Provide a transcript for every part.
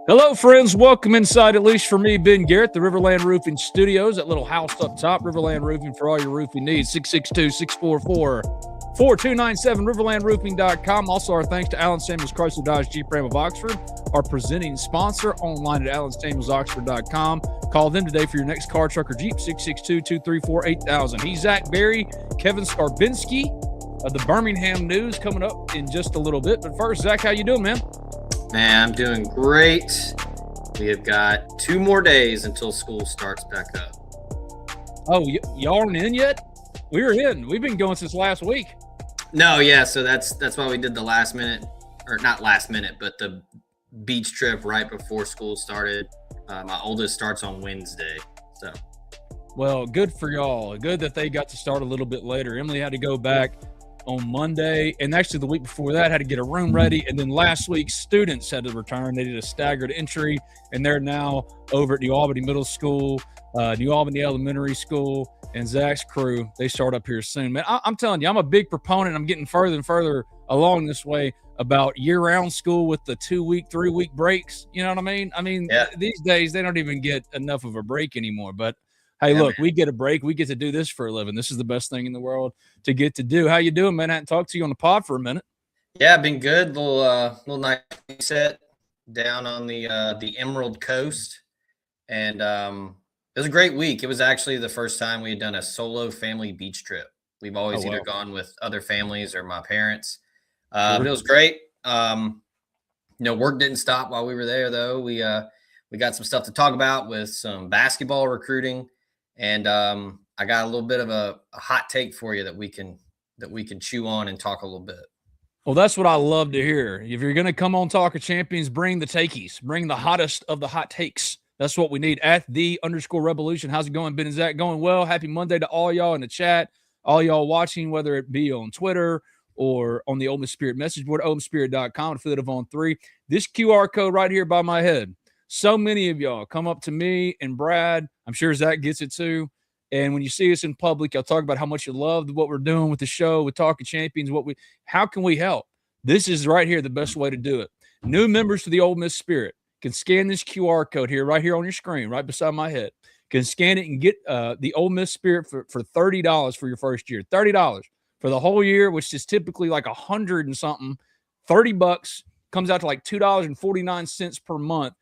Hello, friends. Welcome inside, at least for me, Ben Garrett, the Riverland Roofing Studios, that little house up top. Riverland Roofing for all your roofing needs. 662-644-4297, riverlandroofing.com. Also, our thanks to Allen Samuels Chrysler Dodge Jeep Ram of Oxford, our presenting sponsor, online at allensamuelsoxford.com. Call them today for your next car, truck, or Jeep, 662-234-8000. He's Zach Berry, Kevin Scarbinsky of the Birmingham News coming up in just a little bit. But first, Zach, how you doing, man? Man, I'm doing great. We have got 2 more days until school starts back up. Oh, y'all aren't in yet? We're in. We've been going since last week. No, yeah, so that's why we did the last minute, or not last minute, but the beach trip right before school started. My oldest starts on Wednesday, so. Well, good for y'all. Good that they got to start a little bit later. Emily had to go back on Monday, and actually the week before that had to get a room ready, and then last week students had to return. They did a staggered entry, and they're now over at New Albany Middle School, New Albany Elementary School, and Zach's crew. They start up here soon. Man, I'm telling you, I'm a big proponent. I'm getting further and further along this way about year-round school with the 2-week, 3-week breaks. You know what I mean? Yeah. These days they don't even get enough of a break anymore, but hey, look, we get a break. We get to do this for a living. This is the best thing in the world to get to do. How you doing, man? I hadn't talked to you on the pod for a minute. Yeah, been good. Little night set down on the Emerald Coast, and it was a great week. It was actually the first time we had done a solo family beach trip. We've always either gone with other families or my parents, but it was great. Work didn't stop while we were there, though. We got some stuff to talk about with some basketball recruiting. And I got a little bit of a hot take for you that we can chew on and talk a little bit. Well, that's what I love to hear. If you're going to come on Talk of Champions, bring the takies. Bring the hottest of the hot takes. That's what we need. At _revolution. How's it going, Ben and Zach? Going well. Happy Monday to all y'all in the chat. All y'all watching, whether it be on Twitter or on the Ole Miss Spirit message board, olemispirit.com, affiliate of On 3. This QR code right here by my head. So many of y'all come up to me and Brad. I'm sure Zach gets it too. And when you see us in public, y'all talk about how much you love what we're doing with the show, with Talking Champions. How can we help? This is right here the best way to do it. New members to the Ole Miss Spirit can scan this QR code here, right here on your screen, right beside my head. Can scan it and get the Ole Miss Spirit for $30 for your first year. $30 for the whole year, which is typically like $100 and something. $30 comes out to like $2.49 per month.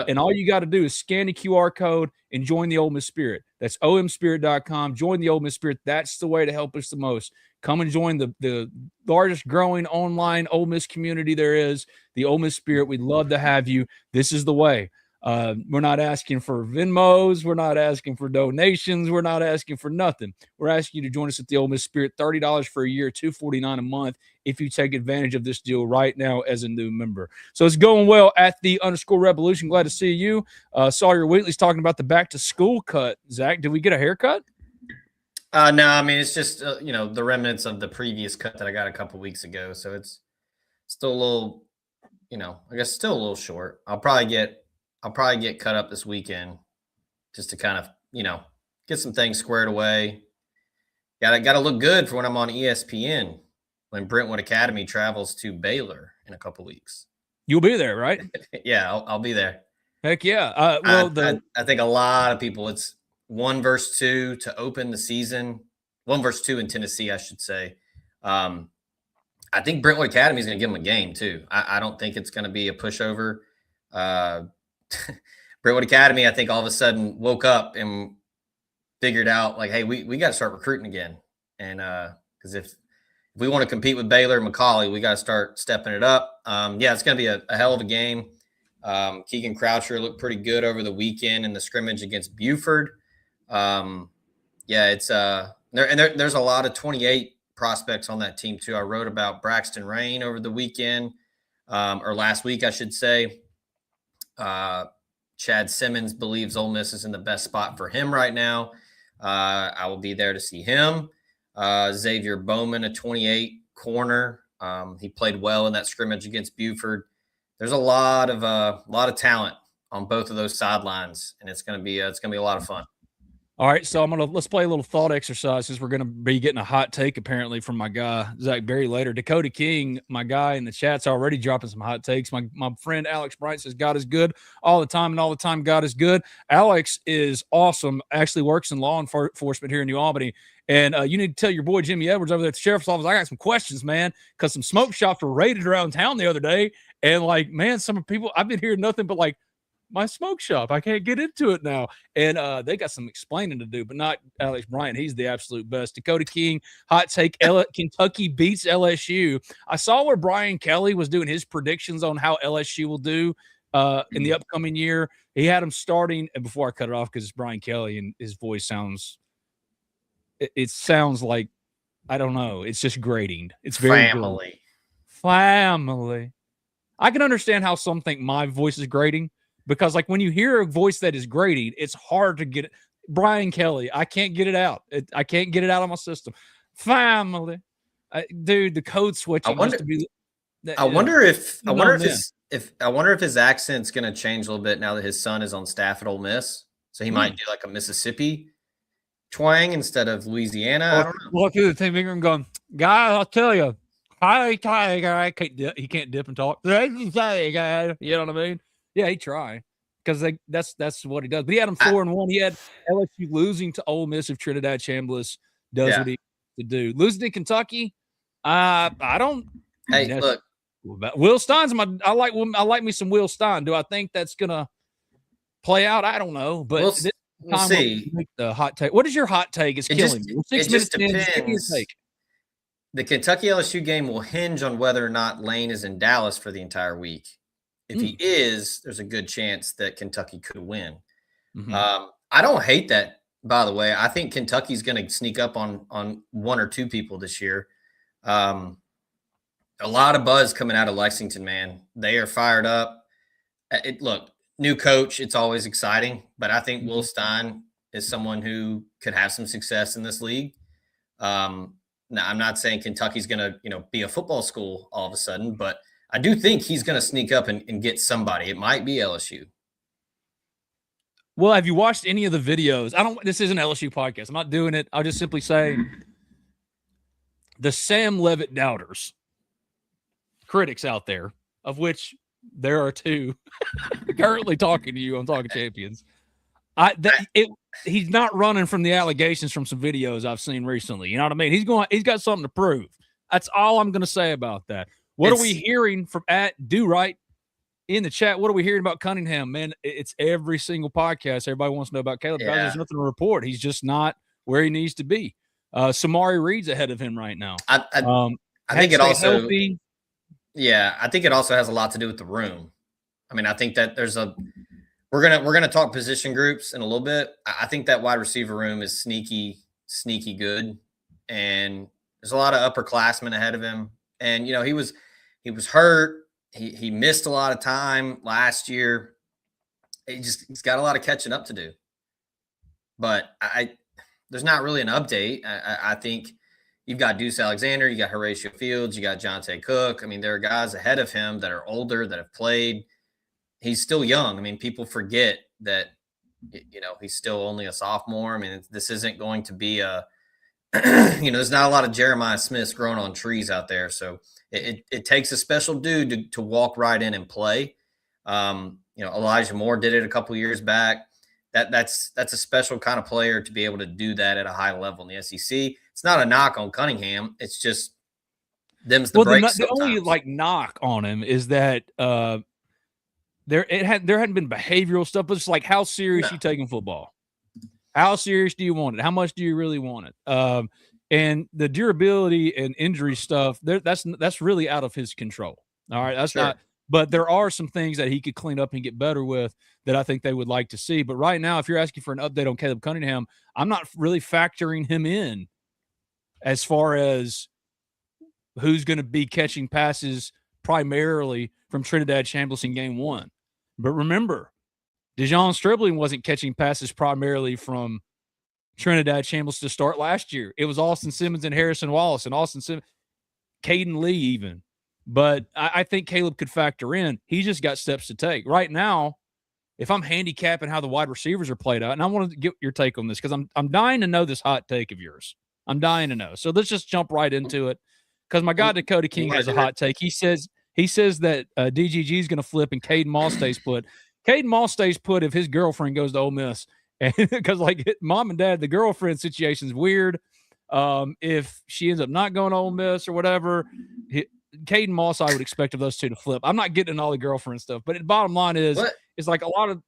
And all you got to do is scan the QR code and join the Ole Miss Spirit. That's omspirit.com. Join the Ole Miss Spirit. That's the way to help us the most. Come and join the largest growing online Ole Miss community there is, the Ole Miss Spirit. We'd love to have you. This is the way. We're not asking for Venmos. We're not asking for donations. We're not asking for nothing. We're asking you to join us at the Ole Miss Spirit. $30 for a year, $249 a month if you take advantage of this deal right now as a new member. So it's going well at the _revolution. Glad to see you. Sawyer Wheatley's talking about the back to school cut. Zach, did we get a haircut? No, I mean, it's just, the remnants of the previous cut that I got a couple weeks ago. So it's still a little, I guess still a little short. I'll probably get cut up this weekend just to kind of, get some things squared away. Got to look good for when I'm on ESPN when Brentwood Academy travels to Baylor in a couple weeks. You'll be there, right? Yeah, I'll be there. Heck yeah. I think a lot of people, it's 1 versus 2 to open the season. 1 versus 2 in Tennessee, I should say. I think Brentwood Academy is going to give them a game too. I don't think it's going to be a pushover. Brentwood Academy, I think all of a sudden woke up and figured out like, hey, we got to start recruiting again. And because if we want to compete with Baylor and McCallie, we got to start stepping it up. It's going to be a hell of a game. Keegan Croucher looked pretty good over the weekend in the scrimmage against Buford. It's there's a lot of 28 prospects on that team too. I wrote about Braxton Rain over the weekend, or last week, I should say. Chad Simmons believes Ole Miss is in the best spot for him right now. I will be there to see him. Xavier Bowman, a 28 corner. He played well in that scrimmage against Buford. There's a lot of talent on both of those sidelines, and it's going to be a lot of fun. All right, so let's play a little thought exercise because we're gonna be getting a hot take apparently from my guy Zach Berry later. Dakota King, my guy in the chat's already dropping some hot takes. My friend Alex Bryant says God is good all the time, and all the time God is good. Alex is awesome. Actually works in law enforcement here in New Albany, and you need to tell your boy Jimmy Edwards over there at the sheriff's office. I got some questions, man, because some smoke shops were raided around town the other day, and like, man, some people I've been hearing nothing but like, my smoke shop, I can't get into it now. And they got some explaining to do, but not Alex Bryant. He's the absolute best. Dakota King, hot take, Kentucky beats LSU. I saw where Brian Kelly was doing his predictions on how LSU will do in the upcoming year. He had him starting, and before I cut it off, because it's Brian Kelly and his voice sounds, it sounds like, I don't know. It's just grating. It's very family. Family. I can understand how some think my voice is grating. Because, like, when you hear a voice that is grating, it's hard to get it. Brian Kelly, I can't get it out. I can't get it out of my system. Family. Dude, the code switching used to be. I wonder if his accent's going to change a little bit now that his son is on staff at Ole Miss. So he might do like a Mississippi twang instead of Louisiana. I don't know. Walk through the team finger and going, guys, I'll tell you. Hi, guy. He can't dip and talk. You know what I mean? Yeah, he try because that's what he does. But he had him 4-1. He had LSU losing to Ole Miss if Trinidad Chambliss does what he to do. Losing to Kentucky, I don't. Hey, look, Will Stein's I like me some Will Stein. Do I think that's gonna play out? I don't know, but we'll see. The hot take. What is your hot take? It's killing me. 6 minutes in, give me a take. The Kentucky LSU game will hinge on whether or not Lane is in Dallas for the entire week. If he is, there's a good chance that Kentucky could win. Mm-hmm. I don't hate that, by the way. I think Kentucky's going to sneak up on one or two people this year. A lot of buzz coming out of Lexington, man. They are fired up. Look, new coach, it's always exciting, but I think Will Stein is someone who could have some success in this league. Now, I'm not saying Kentucky's going to, be a football school all of a sudden, but I do think he's going to sneak up and get somebody. It might be LSU. Well, have you watched any of the videos? This is an LSU podcast. I'm not doing it. I'll just simply say the Sam Levitt doubters, critics out there, of which there are two currently talking to you on Talking Champions. He's not running from the allegations from some videos I've seen recently. You know what I mean? He's got something to prove. That's all I'm going to say about that. What are we hearing from Do Right in the chat? What are we hearing about Cunningham? Man, it's every single podcast. Everybody wants to know about Caleb. There's nothing to report. He's just not where he needs to be. Samari Reed's ahead of him right now. I think it also healthy. Yeah, I think it also has a lot to do with the room. I mean, I think that we're gonna talk position groups in a little bit. I think that wide receiver room is sneaky good, and there's a lot of upperclassmen ahead of him. And he was hurt. He missed a lot of time last year. He's got a lot of catching up to do. But there's not really an update. I think you've got Deuce Alexander, you got Horatio Fields, you got Jonte Cook. I mean, there are guys ahead of him that are older, that have played. He's still young. I mean, people forget that, he's still only a sophomore. I mean, this isn't going to be there's not a lot of Jeremiah Smiths growing on trees out there. So it takes a special dude to walk right in and play. Elijah Moore did it a couple years back. That's a special kind of player to be able to do that at a high level in the SEC. It's not a knock on Cunningham. It's just them's the breaks. The only knock on him is that there hadn't been behavioral stuff, but it's like, how serious you taking football? How serious do you want it? How much do you really want it? And the durability and injury stuff, that's really out of his control. All right, that's not. But there are some things that he could clean up and get better with that I think they would like to see. But right now, if you're asking for an update on Caleb Cunningham, I'm not really factoring him in as far as who's going to be catching passes primarily from Trinidad Chambliss in game one. But remember, Dejon Stribling wasn't catching passes primarily from Trinidad Chambliss to start last year. It was Austin Simmons and Harrison Wallace and Austin Simmons, Caden Lee even. But I think Caleb could factor in. He just got steps to take. Right now, if I'm handicapping how the wide receivers are played out, and I want to get your take on this because I'm dying to know this hot take of yours. I'm dying to know. So let's just jump right into it because my guy Dakota King has a hot take. He says that DGG is going to flip and Caden Moss stays put. Caden Moss stays put if his girlfriend goes to Ole Miss, and because like mom and dad, the girlfriend situation is weird. If she ends up not going to Ole Miss or whatever, Caden Moss, I would expect of those two to flip. I'm not getting into all the girlfriend stuff, but the bottom line is, it's like a lot of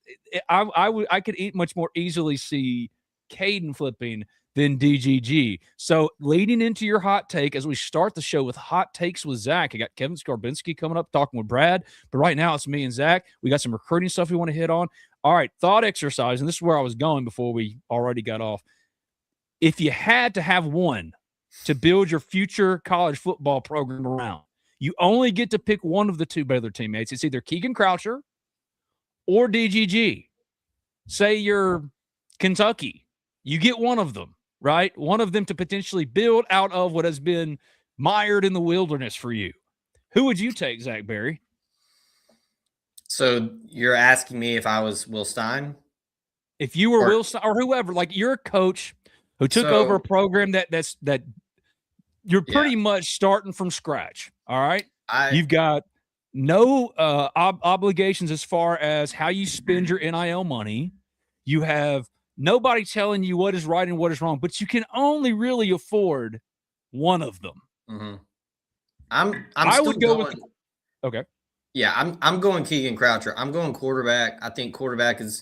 I could much more easily see Caden flipping than DGG. So leading into your hot take as we start the show with hot takes with Zach, I got Kevin Scarbinsky coming up talking with Brad, but right now it's me and Zach. We got some recruiting stuff we want to hit on. All right, thought exercise, and this is where I was going before we already got off. If you had to have one to build your future college football program around, you only get to pick one of the two Baylor teammates. It's either Keegan Croucher or DGG. Say you're Kentucky. You get one of them, right? One of them to potentially build out of what has been mired in the wilderness for you. Who would you take, Zach Berry? So you're asking me if I was Will Stein? If you were Will Stein or whoever, like you're a coach who took over a program that you're pretty much starting from scratch, all right? You've got no obligations as far as how you spend your NIL money. You have nobody telling you what is right and what is wrong, but you can only really afford one of them. Mm-hmm. I would go with okay. Yeah, I'm going Keegan Croucher. I'm going quarterback. I think quarterback is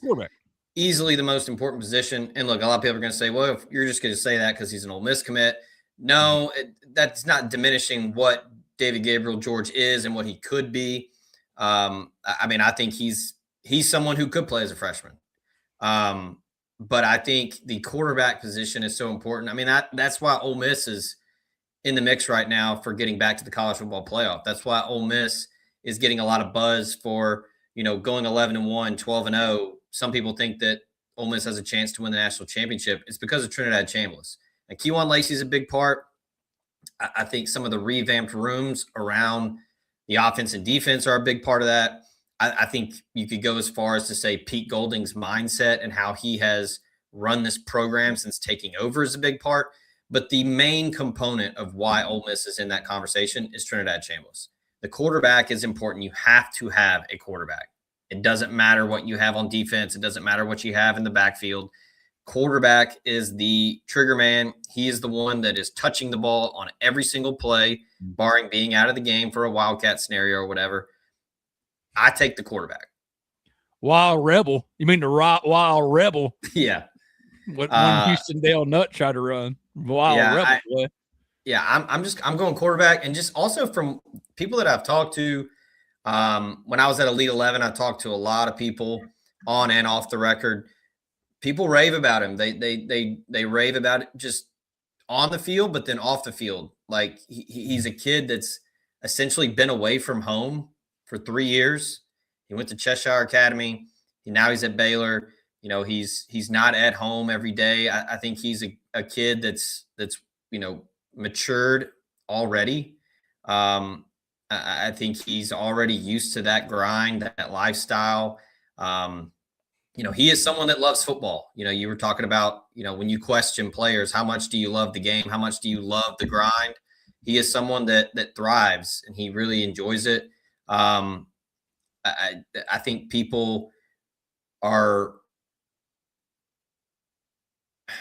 easily the most important position. And look, a lot of people are going to say, well, if you're just going to say that because he's an Ole Miss commit. No, that's not diminishing what David Gabriel George is and what he could be. I mean, I think he's someone who could play as a freshman. But I think the quarterback position is so important. I mean, that's why Ole Miss is in the mix right now for getting back to the college football playoff. That's why Ole Miss is getting a lot of buzz for, going 11-1, 12-0. Some people think that Ole Miss has a chance to win the national championship. It's because of Trinidad Chambliss. And Kejuan Lacey is a big part. I think some of the revamped rooms around the offense and defense are a big part of that. I think you could go as far as to say Pete Golding's mindset and how he has run this program since taking over is a big part. But the main component of why Ole Miss is in that conversation is Trinidad Chambliss. The quarterback is important. You have to have a quarterback. It doesn't matter what you have on defense. It doesn't matter what you have in the backfield. Quarterback is the trigger man. He is the one that is touching the ball on every single play, barring being out of the game for a Wildcat scenario or whatever. I take the quarterback. Wild Rebel? You mean the Wild Rebel? Yeah. What one Houston Dale Nutt tried to run? Wild Rebel. I'm going quarterback. And just also from people that I've talked to, when I was at Elite 11, I talked to a lot of people on and off the record. People rave about him. They rave about it just on the field, but then off the field. Like he's a kid that's essentially been away from home for 3 years. He went to Cheshire Academy. Now he's at Baylor. He's not at home every day. I think he's a kid that's matured already. I think he's already used to that grind, that lifestyle. He is someone that loves football. You were talking about, when you question players, how much do you love the game? How much do you love the grind? He is someone that thrives and he really enjoys it. I think people are.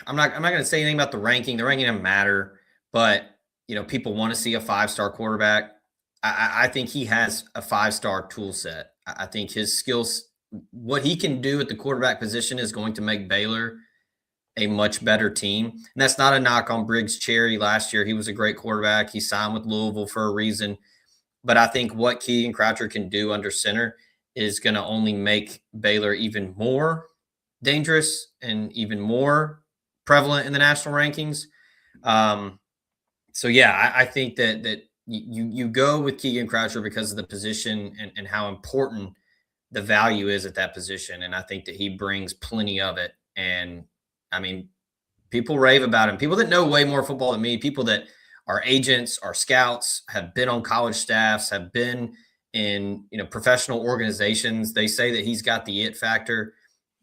I'm not going to say anything about the ranking. The ranking doesn't matter, but people want to see a 5-star quarterback. I think he has a 5-star tool set. I think his skills, what he can do at the quarterback position, is going to make Baylor a much better team. And that's not a knock on Briggs Cherry. Last year, he was a great quarterback. He signed with Louisville for a reason. But I think what Keegan Croucher can do under center is going to only make Baylor even more dangerous and even more prevalent in the national rankings. I think that you go with Keegan Croucher because of the position and how important the value is at that position. And I think that he brings plenty of it. And I mean, people rave about him. People that know way more football than me, people that are agents, are scouts, have been on college staffs, have been in, professional organizations. They say that he's got the it factor.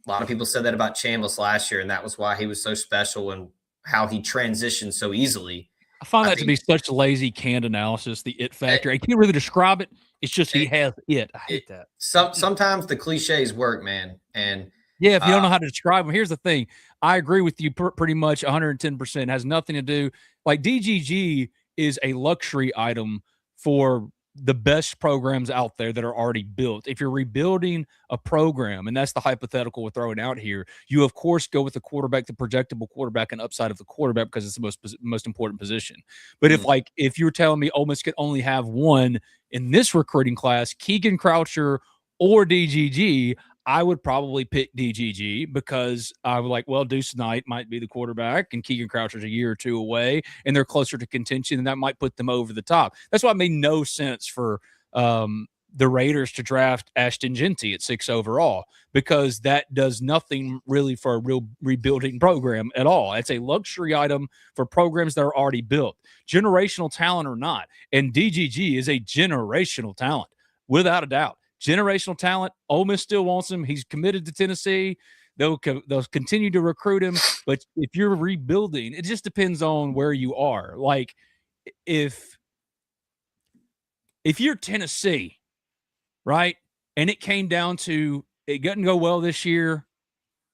A lot of people said that about Chambliss last year, and that was why he was so special and how he transitioned so easily. I find I that to think be such lazy canned analysis, the it factor. I can't really describe it. It's just he has it. I hate that. Sometimes the cliches work, man. And yeah, if you don't know how to describe them, here's the thing. I agree with you pretty much 110%. It has nothing to do. Like DGG is a luxury item for the best programs out there that are already built. If you're rebuilding a program, and that's the hypothetical we're throwing out here, you of course go with the quarterback, the projectable quarterback, and upside of the quarterback because it's the most important position. But if you're telling me Ole Miss could only have one in this recruiting class, Keegan Croucher or DGG, I would probably pick DGG because I would like, well, Deuce Knight might be the quarterback and Keegan Croucher's a year or two away and they're closer to contention, and that might put them over the top. That's why it made no sense for the Raiders to draft Ashton Genty at 6 overall, because that does nothing really for a real rebuilding program at all. It's a luxury item for programs that are already built, generational talent or not. And DGG is a generational talent, without a doubt. Generational talent. Ole Miss still wants him. He's committed to Tennessee. They'll continue to recruit him. But if you're rebuilding, it just depends on where you are. Like if you're Tennessee, right, and it came down to it doesn't go well this year,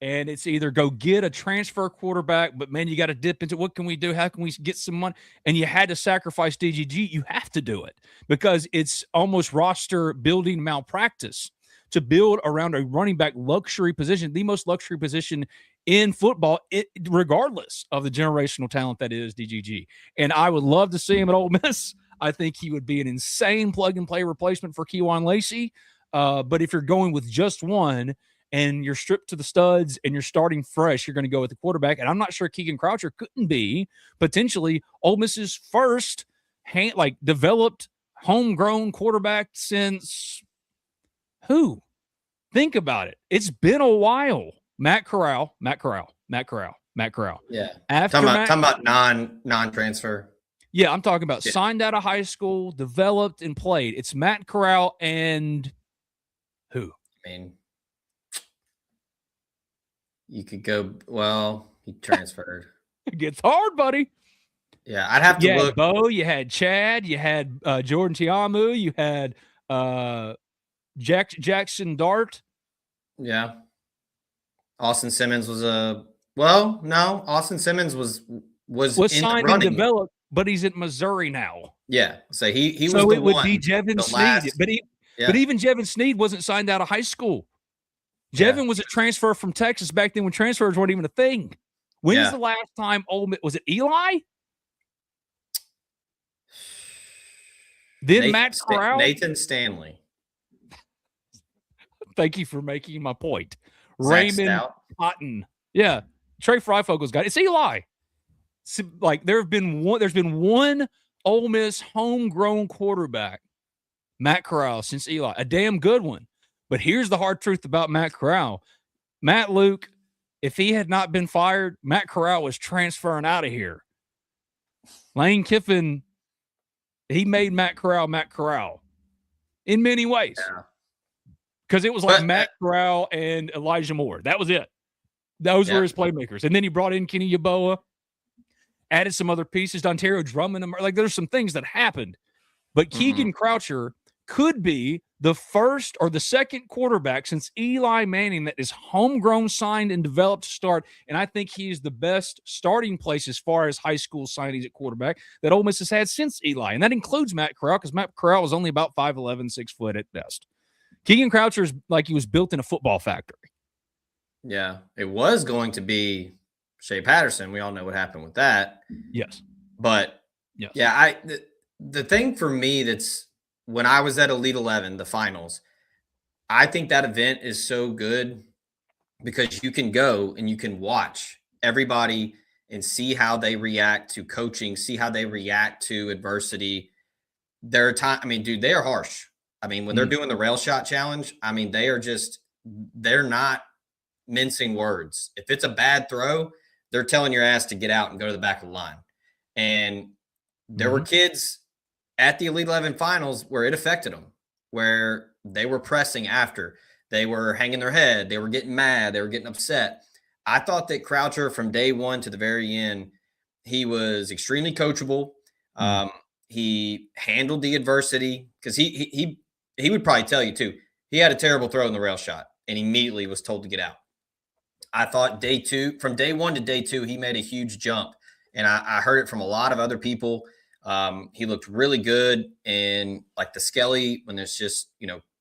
and it's either go get a transfer quarterback, but man, you got to dip into what can we do? How can we get some money? And you had to sacrifice DGG. You have to do it because it's almost roster building malpractice to build around a running back luxury position, the most luxury position in football, regardless of the generational talent that is DGG. And I would love to see him at Ole Miss. I think he would be an insane plug-and-play replacement for Kejuan Lacey. But if you're going with just one, and you're stripped to the studs and you're starting fresh, you're going to go with the quarterback. And I'm not sure Keegan Croucher couldn't be potentially Ole Miss's first developed homegrown quarterback since who? Think about it. It's been a while. Matt Corral. Yeah. After talking about non-transfer. Yeah, I'm talking about signed out of high school, developed and played. It's Matt Corral and who? I mean, you could go, he transferred. It gets hard, buddy. Yeah, I'd have to look. Bo, you had Chad, you had Jordan Tiamu, you had Jackson Dart. Yeah. Austin Simmons was Austin Simmons was signed and developed, but he's at Missouri now. Yeah, so he was so the it would one, be Jevin Sneed, but even Jevin Sneed wasn't signed out of high school. Jevin was a transfer from Texas back then when transfers weren't even a thing. When's the last time was it Eli? Then Matt Corral? Nathan Stanley. Thank you for making my point. Zach Raymond Stout. Cotton. Yeah. Trey Fryfogel's got it. It's Eli. There's been one Ole Miss homegrown quarterback, Matt Corral, since Eli. A damn good one. But here's the hard truth about Matt Corral. Matt Luke, if he had not been fired, Matt Corral was transferring out of here. Lane Kiffin, he made Matt Corral in many ways. Because it was like Matt Corral and Elijah Moore. That was it. Those were his playmakers. And then he brought in Kenny Yeboah, added some other pieces, Dontario Drummond. Like there's some things that happened. But Keegan Croucher could be the first or the second quarterback since Eli Manning that is homegrown, signed, and developed to start. And I think he's the best starting place as far as high school signings at quarterback that Ole Miss has had since Eli. And that includes Matt Corral because Matt Corral was only about 5'11", 6 foot at best. Keegan Croucher is like he was built in a football factory. Yeah, it was going to be Shea Patterson. We all know what happened with that. Yes. But, the thing for me that's when I was at Elite 11, the finals, I think that event is so good because you can go and you can watch everybody and see how they react to coaching, see how they react to adversity. There are times, they are harsh. When they're doing the rail shot challenge, they're not mincing words. If it's a bad throw, they're telling your ass to get out and go to the back of the line. And there were kids at the Elite 11 finals where it affected them. where they were pressing after. They were hanging their head. They were getting mad. They were getting upset. I thought that Croucher from day one to the very end, he was extremely coachable. He handled the adversity because he would probably tell you too. He had a terrible throw in the rail shot and immediately was told to get out. I thought from day one to day two, he made a huge jump. And I heard it from a lot of other people. He looked really good in like the Skelly when there's just,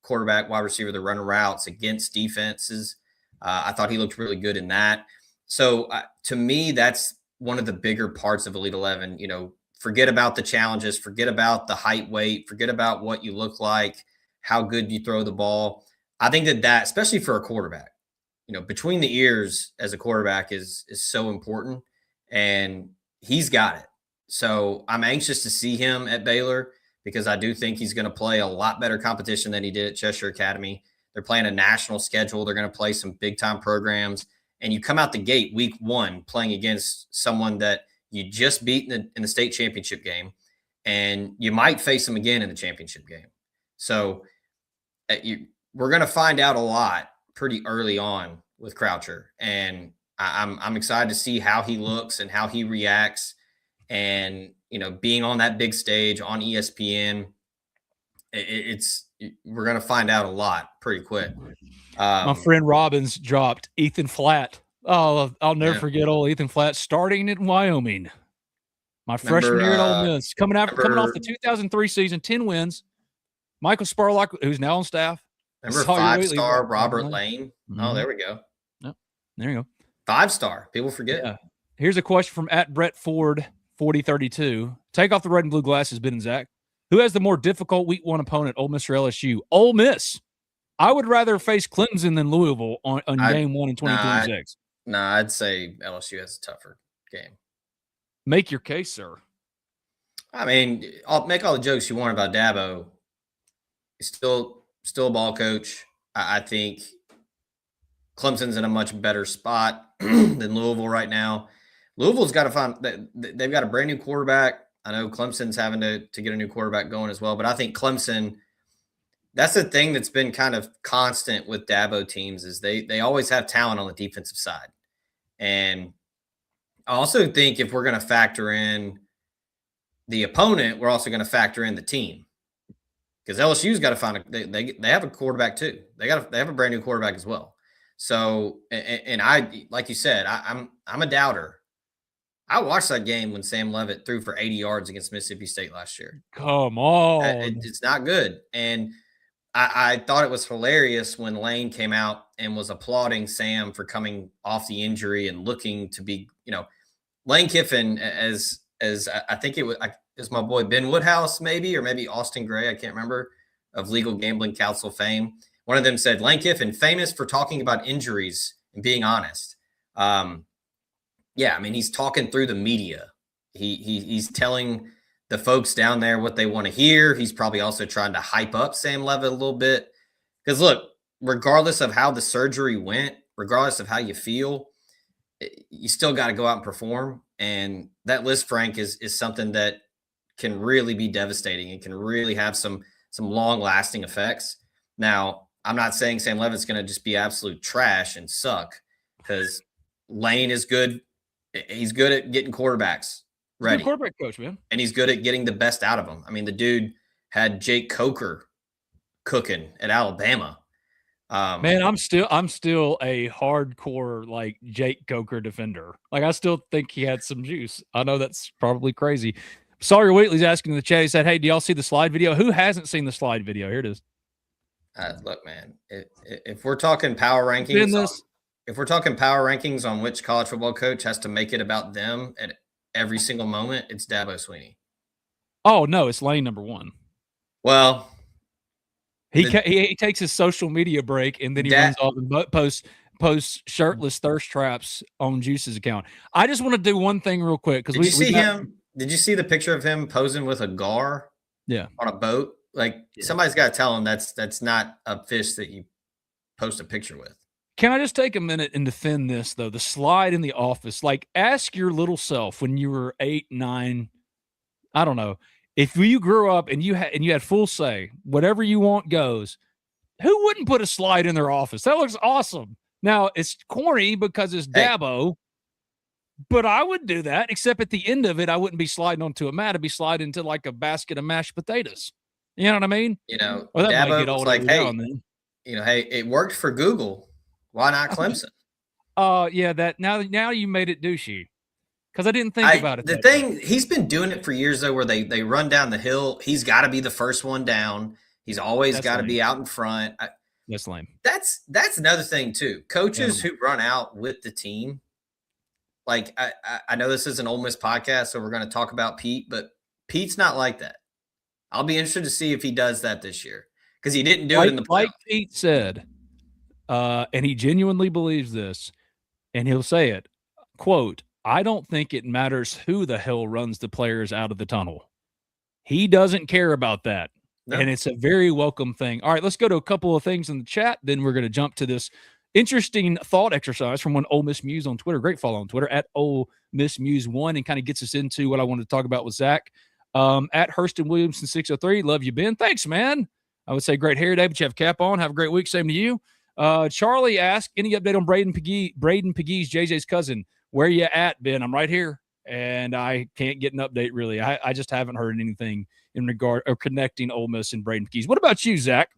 quarterback, wide receiver, they're running routes against defenses. I thought he looked really good in that. So to me, that's one of the bigger parts of Elite 11. Forget about the challenges, forget about the height, weight, forget about what you look like, how good you throw the ball. I think that especially for a quarterback, between the ears as a quarterback is so important, and he's got it. So I'm anxious to see him at Baylor because I do think he's going to play a lot better competition than he did at Cheshire Academy. They're playing a national schedule. They're going to play some big time programs, and you come out the gate week one playing against someone that you just beat in the state championship game, and you might face them again in the championship game. So we're going to find out a lot pretty early on with Croucher, and I'm excited to see how he looks and how he reacts. And being on that big stage on ESPN, we're going to find out a lot pretty quick. My friend Robbins dropped Ethan Flatt. Oh, I'll never forget old Ethan Flatt starting in Wyoming. My freshman year at Ole Miss, coming off the 2003 season, 10 wins. Michael Sparlock, who's now on staff. Remember 5-star Robert Lane? Mm-hmm. Oh, there we go. Yep. There you go. 5-star. People forget. Yeah. Here's a question from @BrettFord4032. Take off the red and blue glasses, Ben and Zach. Who has the more difficult week one opponent, Ole Miss or LSU? Ole Miss. I would rather face Clemson than Louisville on game one in 2026. I'd say LSU has a tougher game. Make your case, sir. I mean, I'll make all the jokes you want about Dabo. He's still a ball coach. I think Clemson's in a much better spot than Louisville right now. Louisville's got to find that they've got a brand new quarterback. I know Clemson's having to get a new quarterback going as well, but I think Clemson, that's the thing that's been kind of constant with Dabo teams is they always have talent on the defensive side. And I also think if we're going to factor in the opponent, we're also going to factor in the team. Because LSU's got to find they have a quarterback too. They have a brand new quarterback as well. So, and I, like you said, I'm a doubter. I watched that game when Sam Leavitt threw for 80 yards against Mississippi State last year. Come on. It's not good. And I thought it was hilarious when Lane came out and was applauding Sam for coming off the injury and looking to be, Lane Kiffin, as I think it was my boy Ben Woodhouse, maybe, or maybe Austin Gray, I can't remember, of Legal Gambling Council fame. One of them said, Lane Kiffin, famous for talking about injuries and being honest. Yeah, I mean, he's talking through the media. He's telling the folks down there what they want to hear. He's probably also trying to hype up Sam Leavitt a little bit. Because, look, regardless of how the surgery went, regardless of how you feel, you still got to go out and perform. And that Lisfranc is something that can really be devastating and can really have some long-lasting effects. Now, I'm not saying Sam Leavitt's going to just be absolute trash and suck, because Lane is good. He's good at getting quarterbacks ready. He's a quarterback coach, man. And he's good at getting the best out of them. I mean, the dude had Jake Coker cooking at Alabama. Man, I'm still a hardcore like Jake Coker defender. Like, I still think he had some juice. I know that's probably crazy. Sawyer Wheatley's asking in the chat. He said, "Hey, do y'all see the slide video?" Who hasn't seen the slide video? Here it is. Look, man, if we're talking power rankings, if we're talking power rankings on which college football coach has to make it about them at every single moment, it's Dabo Swinney. Oh no, it's Lane number one. Well, he takes his social media break and then he runs off and posts shirtless thirst traps on Juice's account. I just want to do one thing real quick because Did you see the picture of him posing with a gar? Yeah, on a boat. Like, somebody's got to tell him that's not a fish that you post a picture with. Can I just take a minute and defend this, though? The slide in the office. Like, ask your little self when you were 8, 9, I don't know. if you grew up and you had full say, whatever you want goes, who wouldn't put a slide in their office? That looks awesome. Now, it's corny because it's Dabo, but I would do that, except at the end of it, I wouldn't be sliding onto a mat. I'd be sliding into like a basket of mashed potatoes. You know what I mean? Well, that Dabo might get old was like, hey, hey, it worked for Google. Why not Clemson? Yeah, that now you made it douchey. Because I didn't think about it. The thing, he's been doing it for years, though, where they run down the hill. He's got to be the first one down. He's always got to be out in front. That's lame. That's another thing, too. Coaches who run out with the team, like I know this is an Ole Miss podcast, so we're going to talk about Pete, but Pete's not like that. I'll be interested to see if he does that this year because he didn't do it in the playoffs. Like Pete said, and he genuinely believes this, and he'll say it, quote, I don't think it matters who the hell runs the players out of the tunnel. He doesn't care about that. No. And it's a very welcome thing. All right, let's go to a couple of things in the chat. Then we're going to jump to this interesting thought exercise from one Ole Miss Muse on Twitter. Great follow on Twitter at Ole Miss Muse 1, and kind of gets us into what I wanted to talk about with Zach. At Hurston Williamson 603. Love you, Ben. Thanks, man. I would say great hair day, but you have a cap on. Have a great week. Same to you. Charlie asked, any update on Braden Pegues, JJ's cousin? Where you at, Ben? I'm right here, and I can't get an update, really. I just haven't heard anything in regard or connecting Ole Miss and Braden Pegues. What about you, Zach?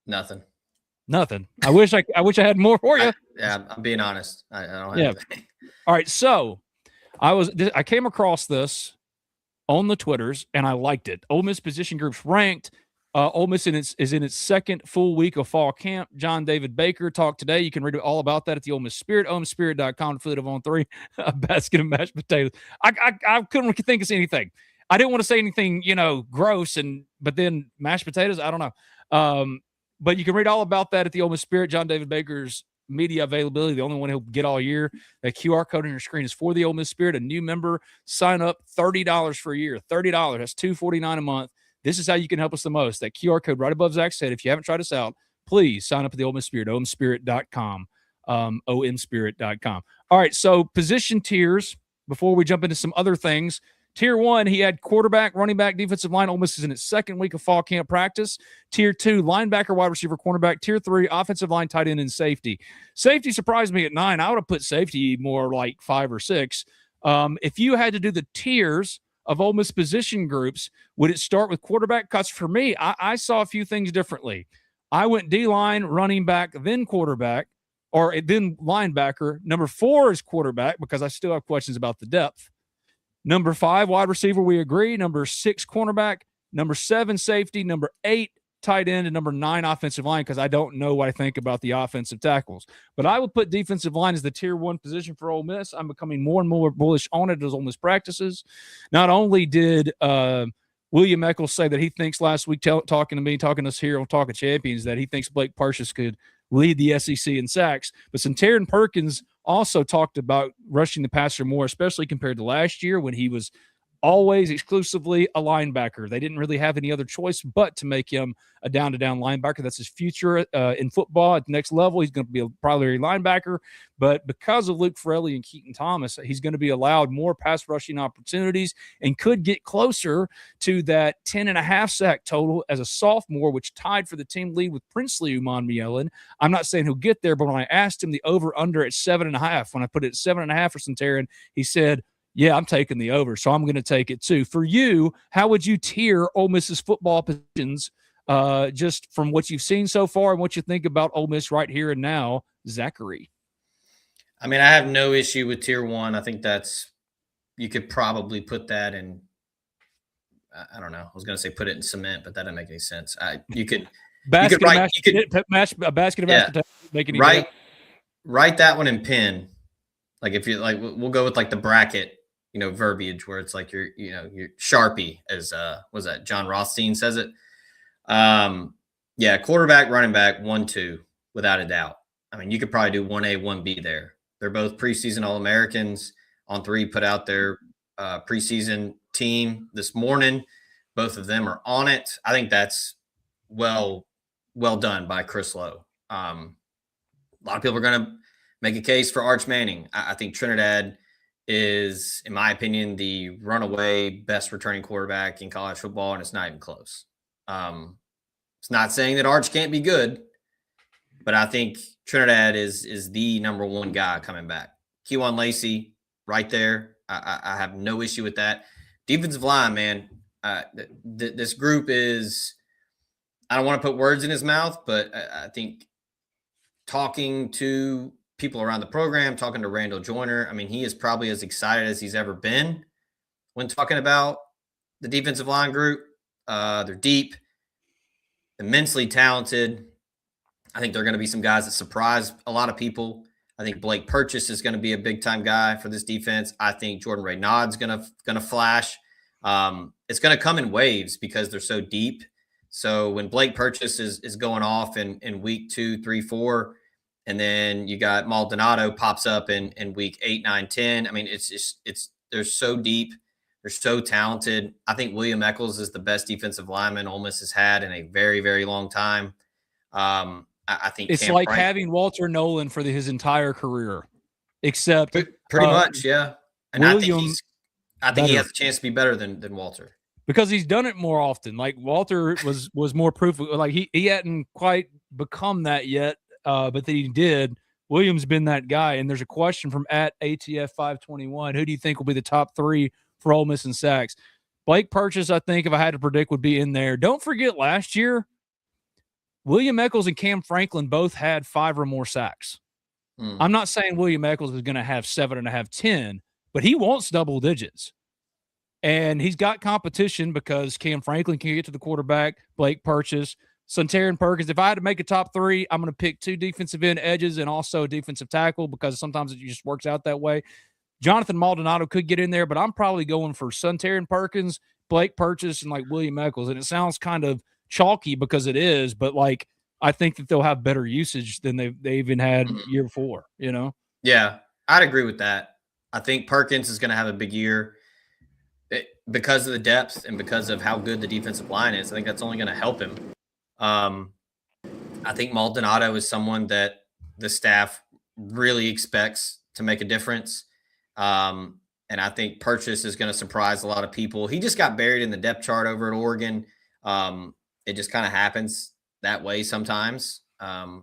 Nothing. I wish I had more for you. I'm being honest. I don't have anything. All right, so I came across this on the Twitters, and I liked it. Ole Miss position groups ranked. Ole Miss is in its second full week of fall camp. John David Baker talked today. You can read all about that at the Ole Miss Spirit, OleMissSpirit.com, affiliate on 3, a basket of mashed potatoes. I couldn't think of anything. I didn't want to say anything, gross, but then mashed potatoes, I don't know. But you can read all about that at the Ole Miss Spirit. John David Baker's media availability, the only one he'll get all year. That QR code on your screen is for the Ole Miss Spirit. A new member, sign up, $30 for a year. $30. That's $249 a month. This is how you can help us the most. That QR code right above Zach's head. If you haven't tried us out, please sign up at the Ole Miss Spirit, omspirit.com, omspirit.com. All right, so position tiers, before we jump into some other things. Tier 1, he had quarterback, running back, defensive line. Ole Miss is in its second week of fall camp practice. Tier 2, linebacker, wide receiver, cornerback. Tier 3, offensive line, tight end, and safety. Safety surprised me at 9. I would have put safety more like 5 or 6. If you had to do the tiers of Ole Miss position groups, would it start with quarterback? Because for me, I saw a few things differently. I went D-line, running back, then quarterback, or then linebacker. Number 4 is quarterback because I still have questions about the depth. Number 5, wide receiver, we agree. Number 6, cornerback. Number 7, safety. Number 8, tight end. And number 9, offensive line, because I don't know what I think about the offensive tackles. But I would put defensive line as the tier 1 position for Ole Miss. I'm becoming more and more bullish on it as Ole Miss practices. Not only did William Eccles say that he thinks last week, talking to us here on Talking Champions, that he thinks Blake Parshas could lead the SEC in sacks. But Centarian Perkins also talked about rushing the passer more, especially compared to last year when he was always exclusively a linebacker. They didn't really have any other choice but to make him a down-to-down linebacker. That's his future in football at the next level. He's going to be a primary linebacker. But because of Luke Farelli and Keaton Thomas, he's going to be allowed more pass rushing opportunities and could get closer to that 10.5 sack total as a sophomore, which tied for the team lead with Princely Umanmielen. I'm not saying he'll get there, but when I asked him the over-under at 7.5, when I put it at 7.5 for Centarian, he said, yeah, I'm taking the over, so I'm going to take it too. For you, how would you tier Ole Miss's football positions just from what you've seen so far and what you think about Ole Miss right here and now, Zachary? I mean, I have no issue with tier 1. I think you could probably put that in, I don't know. I was going to say put it in cement, but that doesn't make any sense. You could basket a basket of mashed potatoes. Write that one in pen. Like if you like, we'll go with like the bracket, verbiage where it's like your Sharpie, as was that John Rothstein says it. Quarterback, running back, 1-2 without a doubt. I mean, you could probably do 1A, 1B there. They're both preseason All-Americans. On 3 put out their preseason team this morning. Both of them are on it. I think that's well done by Chris Lowe. A lot of people are going to make a case for Arch Manning. I think Trinidad is, in my opinion, the runaway best returning quarterback in college football, and it's not even close. It's not saying that Arch can't be good, but I think Trinidad is the number one guy coming back. Kewan Lacey, right there. I have no issue with that. Defensive line, man. This group is, I don't want to put words in his mouth, but I think talking to people around the program, talking to Randall Joyner, I mean, he is probably as excited as he's ever been when talking about the defensive line group. They're deep, immensely talented. I think they're going to be some guys that surprise a lot of people. I think Blake Purchase is going to be a big-time guy for this defense. I think Jordan Renaud's going to flash. It's going to come in waves because they're so deep. So when Blake Purchase is going off in week 2, 3, 4, and then you got Maldonado pops up in week 8, 9, 10. I mean, they're so deep. They're so talented. I think William Eccles is the best defensive lineman Ole Miss has had in a very, very long time. I think it's like having Walter Nolan for his entire career, except pretty much, yeah. And William, I think he has a chance to be better than Walter because he's done it more often. Like Walter was more proof of, like he hadn't quite become that yet, but then he did. William's been that guy, and there's a question from at ATF 521. Who do you think will be the top 3 for Ole Miss in sacks? Blake Purchase, I think, if I had to predict, would be in there. Don't forget last year, William Eccles and Cam Franklin both had 5 or more sacks. I'm not saying William Eccles is going to have 7.5, 10, but he wants double digits. And he's got competition because Cam Franklin can get to the quarterback, Blake Purchase, Suntarine Perkins. If I had to make a top 3, I'm going to pick 2 defensive end edges and also a defensive tackle because sometimes it just works out that way. Jonathan Maldonado could get in there, but I'm probably going for Suntarine Perkins, Blake Purchase, and like William Eccles. And it sounds kind of chalky because it is, but like I think that they'll have better usage than they even had year before, you know? Yeah, I'd agree with that. I think Perkins is going to have a big year because of the depth and because of how good the defensive line is. I think that's only going to help him. I think Maldonado is someone that the staff really expects to make a difference. And I think Purchase is going to surprise a lot of people. He just got buried in the depth chart over at Oregon. It just kind of happens that way sometimes. And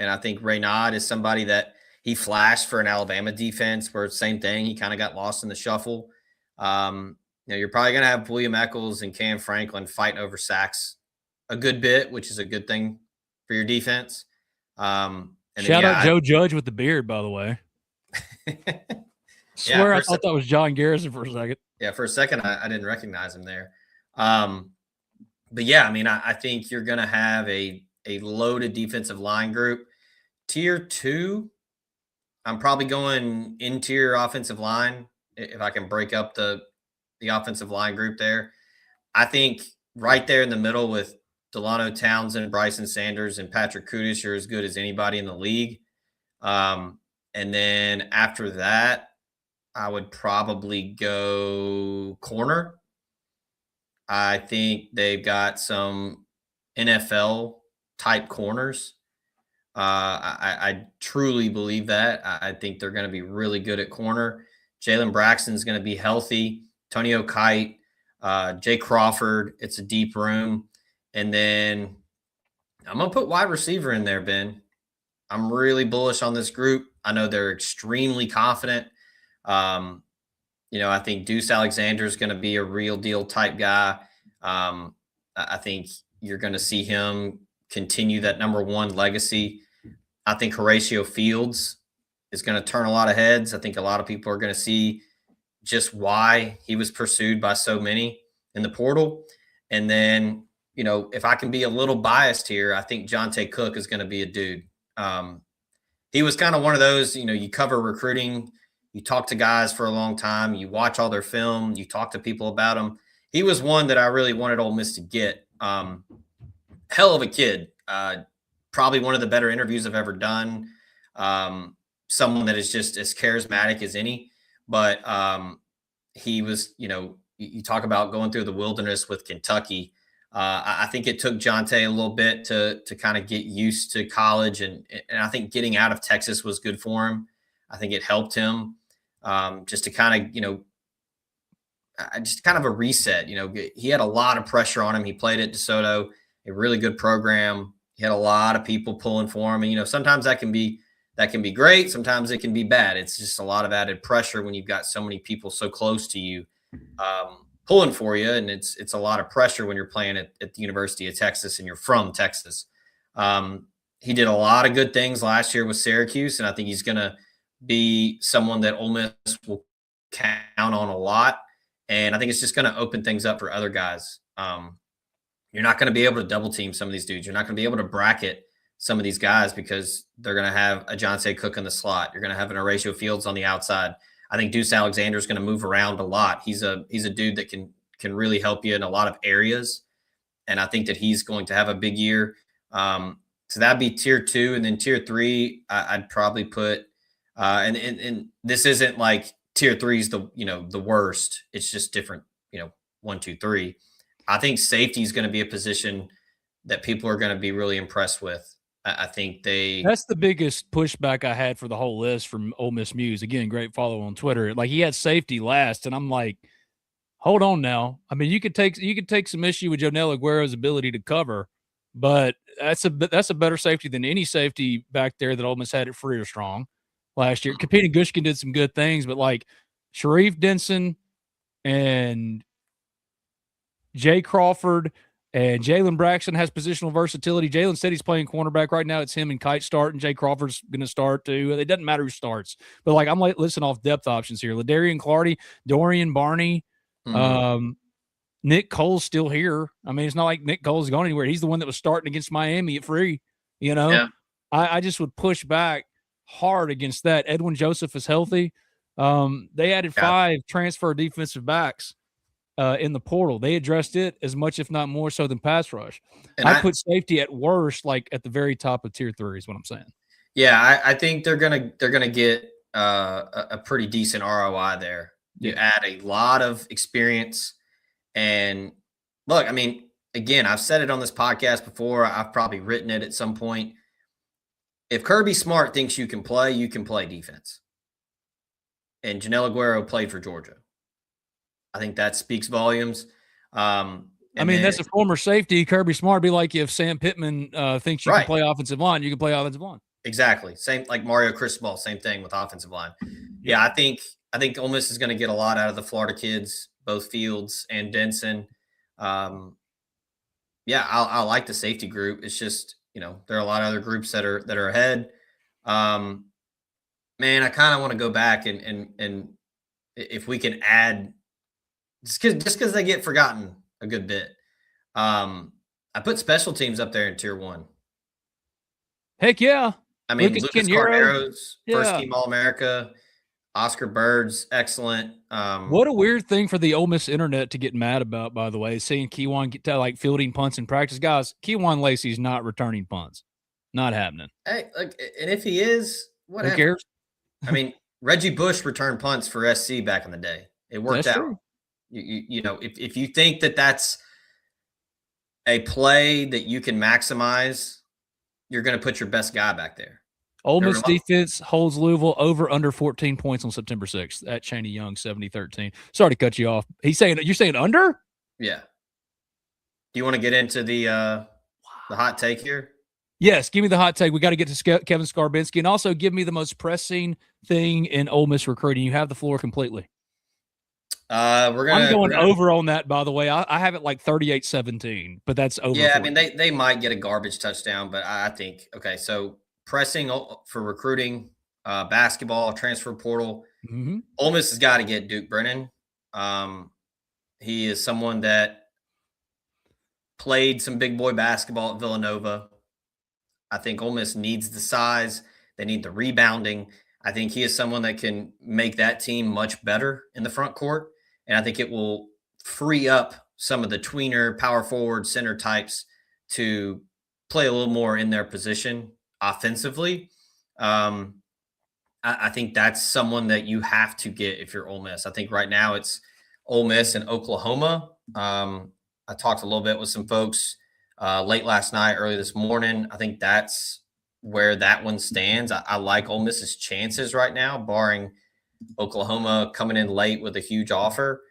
I think Reynaud is somebody that he flashed for an Alabama defense where it's the same thing. He kind of got lost in the shuffle. You're probably going to have William Eccles and Cam Franklin fighting over sacks a good bit, which is a good thing for your defense. Shout out Joe Judge with the beard, by the way. Swear I thought that was John Garrison for a second. Yeah, for a second I didn't recognize him there. But yeah, I mean, I think you're going to have a loaded defensive line group. Tier 2, I'm probably going interior offensive line if I can break up the offensive line group there. I think right there in the middle with Delano Townsend, Bryson Sanders, and Patrick Kudish are as good as anybody in the league. And then after that, I would probably go corner. I think they've got some NFL-type corners. I truly believe that. I think they're going to be really good at corner. Jalen Braxton's going to be healthy. Tonio Kite, Jay Crawford. It's a deep room. And then I'm going to put wide receiver in there, Ben. I'm really bullish on this group. I know they're extremely confident. I think Deuce Alexander is going to be a real deal type guy. I think you're going to see him continue that number 1 legacy. I think Horatio Fields is going to turn a lot of heads. I think a lot of people are going to see just why he was pursued by so many in the portal. And then, if I can be a little biased here, I think Jonte Cook is going to be a dude. He was kind of one of those, you cover recruiting, you talk to guys for a long time, you watch all their film, you talk to people about them. He was one that I really wanted Ole Miss to get. Hell of a kid. Probably one of the better interviews I've ever done. Someone that is just as charismatic as any. But he was, you talk about going through the wilderness with Kentucky. I think it took Jonte a little bit to kind of get used to college. And I think getting out of Texas was good for him. I think it helped him. just to kind of, just kind of a reset. He had a lot of pressure on him. He played at DeSoto, a really good program. He had a lot of people pulling for him, and sometimes that can be great. Sometimes it can be bad. It's just a lot of added pressure when you've got so many people so close to you pulling for you, and it's a lot of pressure when you're playing at the University of Texas and you're from Texas. He did a lot of good things last year with Syracuse, and I think he's going to be someone that Ole Miss will count on a lot. And I think it's just going to open things up for other guys. You're not going to be able to double team some of these dudes. You're not going to be able to bracket some of these guys because they're going to have a Jonte Cook in the slot. You're going to have an Horatio Fields on the outside. I think Deuce Alexander is going to move around a lot. He's a dude that can really help you in a lot of areas. And I think that he's going to have a big year. So that'd be tier 2. And then tier 3, I'd probably put, and this isn't like tier 3 is the worst. It's just different, 1, 2, 3. I think safety is going to be a position that people are going to be really impressed with. I think that's the biggest pushback I had for the whole list from Ole Miss Muse. Again, great follow on Twitter. Like, he had safety last, and I'm like, hold on now. I mean, you could take some issue with Jonel Aguero's ability to cover, but that's a better safety than any safety back there that Ole Miss had at free or strong last year. Kapina Gushkin did some good things, but like Sharif Denson and Jay Crawford and Jalen Braxton has positional versatility. Jalen said he's playing cornerback right now. It's him and Kite starting. Jay Crawford's going to start too. It doesn't matter who starts, but like I'm listing off depth options here. LaDarian Clardy, Dorian Barney, Nick Cole's still here. I mean, it's not like Nick Cole's gone anywhere. He's the one that was starting against Miami at free. Yeah. I just would push back hard against that. Edwin Joseph is healthy. They added 5 transfer defensive backs in the portal. They addressed it as much, if not more so, than pass rush. And I put safety at worst, like at the very top of tier 3 is what I'm saying. Yeah, I think they're gonna get a pretty decent ROI there. You add a lot of experience, and look, I mean, again, I've said it on this podcast before. I've probably written it at some point. If Kirby Smart thinks you can play defense. And Jonel Aguero played for Georgia. I think that speaks volumes. That's a former safety. Kirby Smart would be like if Sam Pittman thinks you can play offensive line, you can play offensive line. Exactly. Same like Mario Cristobal, same thing with offensive line. Yeah, I think Ole Miss is going to get a lot out of the Florida kids, both Fields and Denson. I like the safety group. It's just, there are a lot of other groups that are ahead. Man, I kind of want to go back and if we can add, just because they get forgotten a good bit. I put special teams up there in tier 1. Heck yeah. I mean, Lucas Carnero's first team All-America. Oscar Bird's excellent. What a weird thing for the Ole Miss internet to get mad about, by the way, seeing Kejuan get to like fielding punts in practice. Guys, Kejuan Lacey's not returning punts. Not happening. Hey, and if he is, whatever. Who cares? I mean, Reggie Bush returned punts for SC back in the day. It worked out. True. If you think that that's a play that you can maximize, you're going to put your best guy back there. Ole Miss defense holds Louisville over under 14 points on September 6th at Cheney Young, 70-13. Sorry to cut you off. You're saying under? Yeah. Do you want to get into the hot take here? Yes, give me the hot take. We got to get to Kevin Scarbinsky, and also give me the most pressing thing in Ole Miss recruiting. You have the floor completely. I'm going over on that, by the way. I have it like 38-17, but that's over. Yeah, 40. I mean, they might get a garbage touchdown, but I think, okay, so pressing for recruiting, basketball, transfer portal. Mm-hmm. Ole Miss has got to get Duke Brennan. He is someone that played some big boy basketball at Villanova. I think Ole Miss needs the size. They need the rebounding. I think he is someone that can make that team much better in the front court. And I think it will free up some of the tweener, power forward, center types to play a little more in their position offensively. I think that's someone that you have to get if you're Ole Miss. I think right now it's Ole Miss and Oklahoma. I talked a little bit with some folks late last night, early this morning. I think that's where that one stands. I like Ole Miss's chances right now, barring Oklahoma coming in late with a huge offer.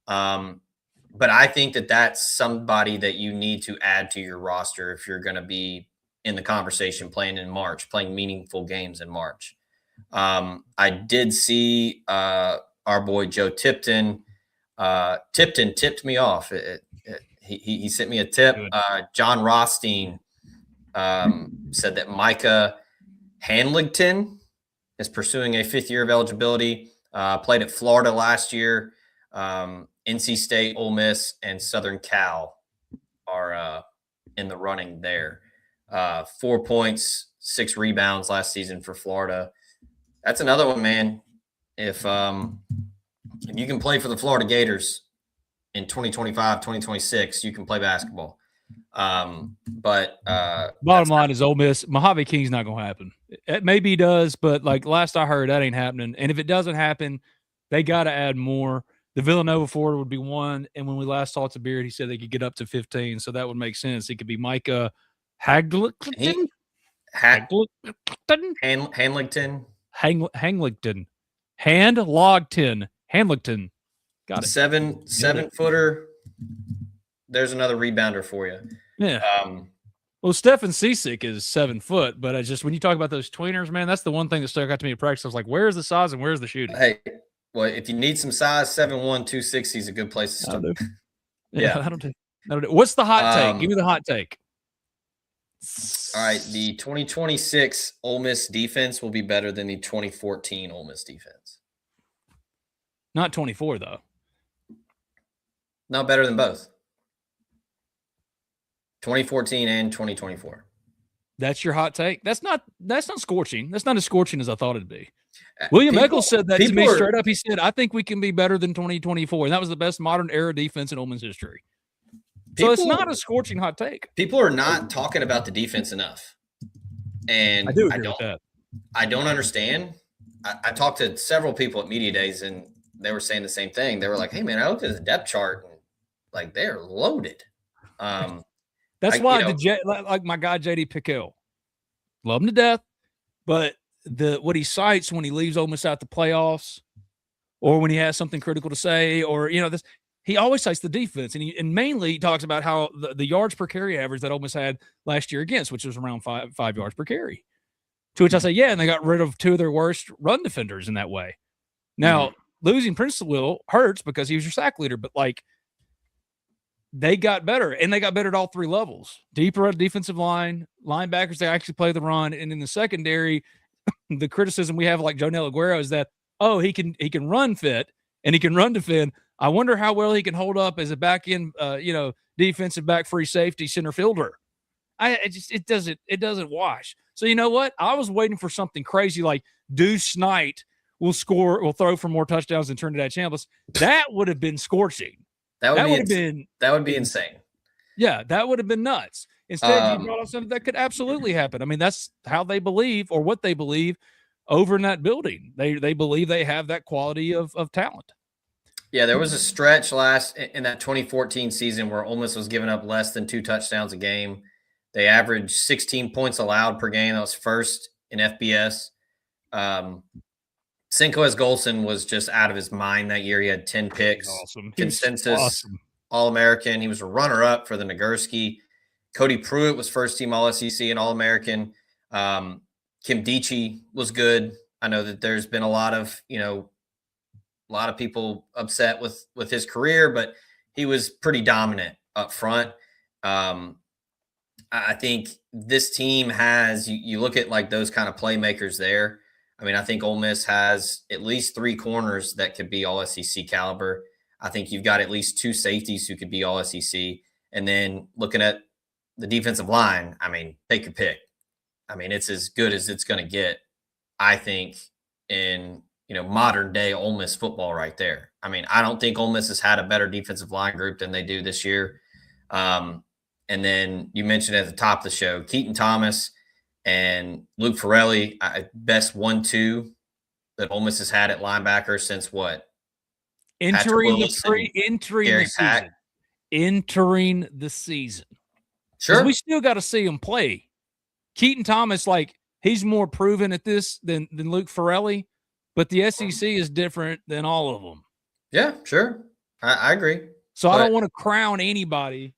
But I think that that's somebody that you need to add to your roster if you're going to be in the conversation playing in March, playing meaningful games in March. I did see our boy Joe Tipton. Tipton tipped me off. He sent me a tip. John Rothstein said that Micah Hanlington is pursuing a 5th year of eligibility. Played at Florida last year. NC State, Ole Miss, and Southern Cal are in the running there. 4 points, 6 rebounds last season for Florida. That's another one, man. If you can play for the Florida Gators in 2025, 2026, you can play basketball. But bottom line is Ole Miss, Mojave King's not going to happen. Maybe he does, but like last I heard, that ain't happening. And if it doesn't happen, they got to add more. The Villanova forward would be 1. And when we last talked to Beard, he said they could get up to 15. So that would make sense. It could be Micah Hanlington. Hanlington. Hanlington. Got it. 7-footer. There's another rebounder for you. Yeah. Well, Stefan Cisic is 7 foot, but I just when you talk about those tweeners, man, that's the one thing that stuck out to me at practice. I was like, where's the size and where's the shooting? Hey, well, if you need some size, 7'1", 260 is a good place to start. Yeah, I don't do. What's the hot take? Give me the hot take. All right, the 2026 Ole Miss defense will be better than the 2014 Ole Miss defense. Not 24 though. No, better than both. 2014 and 2024. That's your hot take? That's not scorching. That's not as scorching as I thought it'd be. William Eccles said that to me straight up. He said, I think we can be better than 2024. And that was the best modern era defense in Ole Miss history. So it's not a scorching hot take. People are not talking about the defense enough. And I do agree with that. I don't understand. I talked to several people at media days and they were saying the same thing. They were like, hey man, I looked at the depth chart and like they're loaded. That's why like my guy JD Pickell, love him to death, but what he cites when he leaves Ole Miss out the playoffs, or when he has something critical to say, or this, he always cites the defense, and mainly he talks about how the yards per carry average that Ole Miss had last year against, which was around five yards per carry. To which I say, yeah, and they got rid of 2 of their worst run defenders in that way. Now losing Princeton hurts because he was your sack leader, but like. They got better, and they got better at all 3 levels. Deeper at defensive line, linebackers, they actually play the run. And in the secondary, the criticism we have like Jonel Aguero is that, he can run fit and he can run defend. I wonder how well he can hold up as a back end, defensive back free safety center fielder. It doesn't wash. So you know what? I was waiting for something crazy like Deuce Knight will throw for more touchdowns than Trinidad Chambliss. That would have been scorching. That would be insane. Yeah, that would have been nuts. Instead, you brought up something that could absolutely happen. I mean, that's how they believe, or what they believe, over in that building. They believe they have that quality of talent. Yeah, there was a stretch in that 2014 season where Ole Miss was giving up less than 2 touchdowns a game. They averaged 16 points allowed per game. That was first in FBS. Cinco Golson was just out of his mind that year. He had 10 picks. Awesome. Consensus All-American. He was a runner-up for the Nagurski. Cody Pruitt was first-team All-SEC and All-American. Kim Dichie was good. I know that there's been a lot of people upset with his career, but he was pretty dominant up front. I think this team has you look at like those kind of playmakers there. I mean, I think Ole Miss has at least 3 corners that could be all SEC caliber. I think you've got at least 2 safeties who could be all SEC. And then looking at the defensive line, I mean, take your pick. I mean, it's as good as it's going to get, I think, in modern day Ole Miss football right there. I mean, I don't think Ole Miss has had a better defensive line group than they do this year. And then you mentioned at the top of the show, Keaton Thomas and Luke Farrelly, best 1-2 that Ole Miss has had at linebacker since what? Entering the season. Sure. We still got to see him play. Keaton Thomas, like, he's more proven at this than Luke Farrelly, but the SEC is different than all of them. Yeah, sure. I agree. So I don't want to crown anybody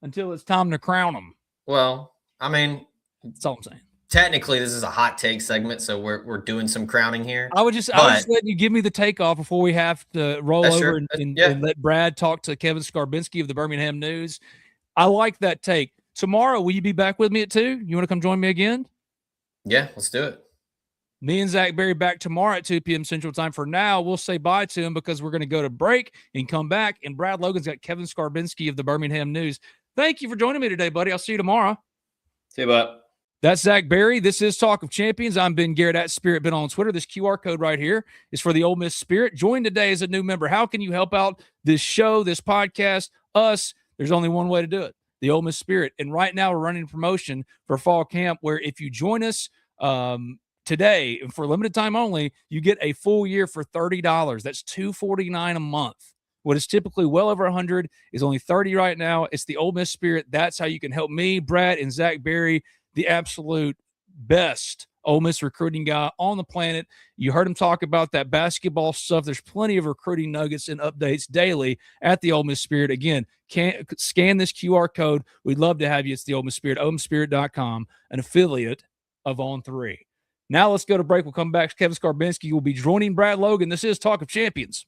until it's time to crown them. Well, I mean, that's all I'm saying. Technically, this is a hot take segment, so we're doing some crowning here. I was just letting you give me the takeoff before we have to roll over and let Brad talk to Kevin Scarbinsky of the Birmingham News. I like that take. Tomorrow, will you be back with me at 2? You want to come join me again? Yeah, let's do it. Me and Zach Berry back tomorrow at 2 p.m. Central Time. For now, we'll say bye to him because we're going to go to break and come back. And Brad Logan's got Kevin Scarbinsky of the Birmingham News. Thank you for joining me today, buddy. I'll see you tomorrow. See you, bud. That's Zach Berry. This is Talk of Champions. I'm Ben Garrett at Spirit Ben on Twitter. This QR code right here is for the Ole Miss Spirit. Join today as a new member. How can you help out this show, this podcast, us? There's only one way to do it, the Ole Miss Spirit. And right now we're running a promotion for fall camp where if you join us today and for limited time only, you get a full year for $30. That's $249 a month. What is typically well over $100 is only $30 right now. It's the Ole Miss Spirit. That's how you can help me, Brad, and Zach Berry, the absolute best Ole Miss recruiting guy on the planet. You heard him talk about that basketball stuff. There's plenty of recruiting nuggets and updates daily at the Ole Miss Spirit. Again, scan this QR code. We'd love to have you. It's the Ole Miss Spirit, OleMissSpirit.com, an affiliate of On3. Now let's go to break. We'll come back. Kevin Scarbinsky will be joining Brad Logan. This is Talk of Champions.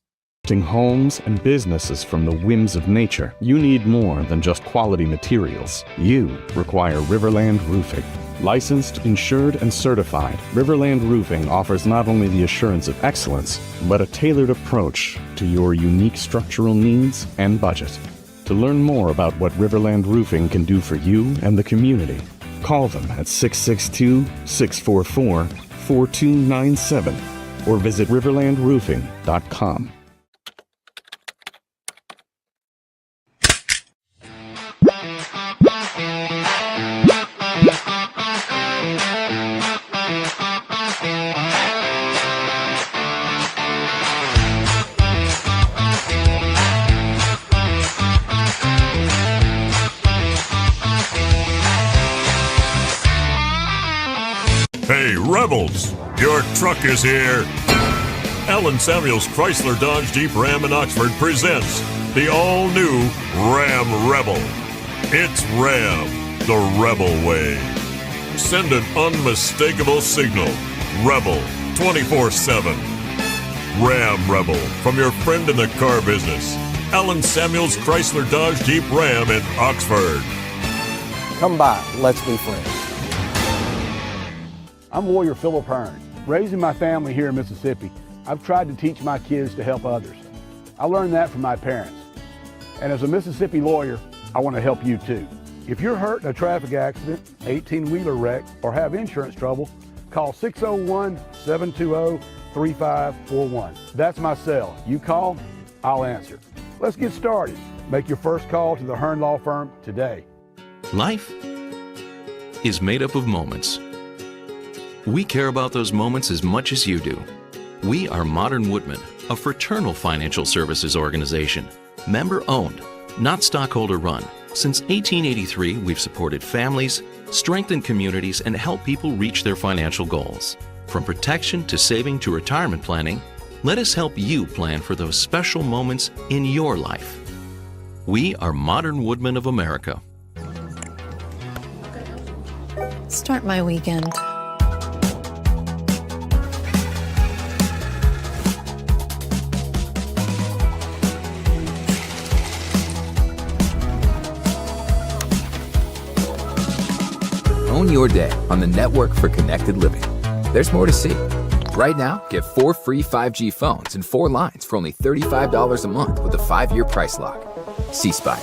Homes and businesses from the whims of nature, you need more than just quality materials. You require Riverland Roofing. Licensed, insured, and certified, Riverland Roofing offers not only the assurance of excellence, but a tailored approach to your unique structural needs and budget. To learn more about what Riverland Roofing can do for you and the community, call them at 662-644-4297 or visit riverlandroofing.com. Hey, Rebels, your truck is here. Alan Samuels Chrysler Dodge Jeep Ram in Oxford presents the all-new Ram Rebel. It's Ram, the Rebel way. Send an unmistakable signal. Rebel 24/7. Ram Rebel from your friend in the car business. Alan Samuels Chrysler Dodge Jeep Ram in Oxford. Come by, let's be friends. I'm Warrior Philip Hearn. Raising my family here in Mississippi, I've tried to teach my kids to help others. I learned that from my parents. And as a Mississippi lawyer, I want to help you too. If you're hurt in a traffic accident, 18-wheeler wreck, or have insurance trouble, call 601-720-3541. That's my cell. You call, I'll answer. Let's get started. Make your first call to the Hearn Law Firm today. Life is made up of moments. We care about those moments as much as you do. We are Modern Woodmen, a fraternal financial services organization. Member-owned, not stockholder-run. Since 1883, we've supported families, strengthened communities, and helped people reach their financial goals. From protection to saving to retirement planning, let us help you plan for those special moments in your life. We are Modern Woodmen of America. Start my weekend. Own your day on the Network for Connected Living. There's more to see. Right now, get 4 free 5G phones and 4 lines for only $35 a month with a 5-year price lock. C-Spire.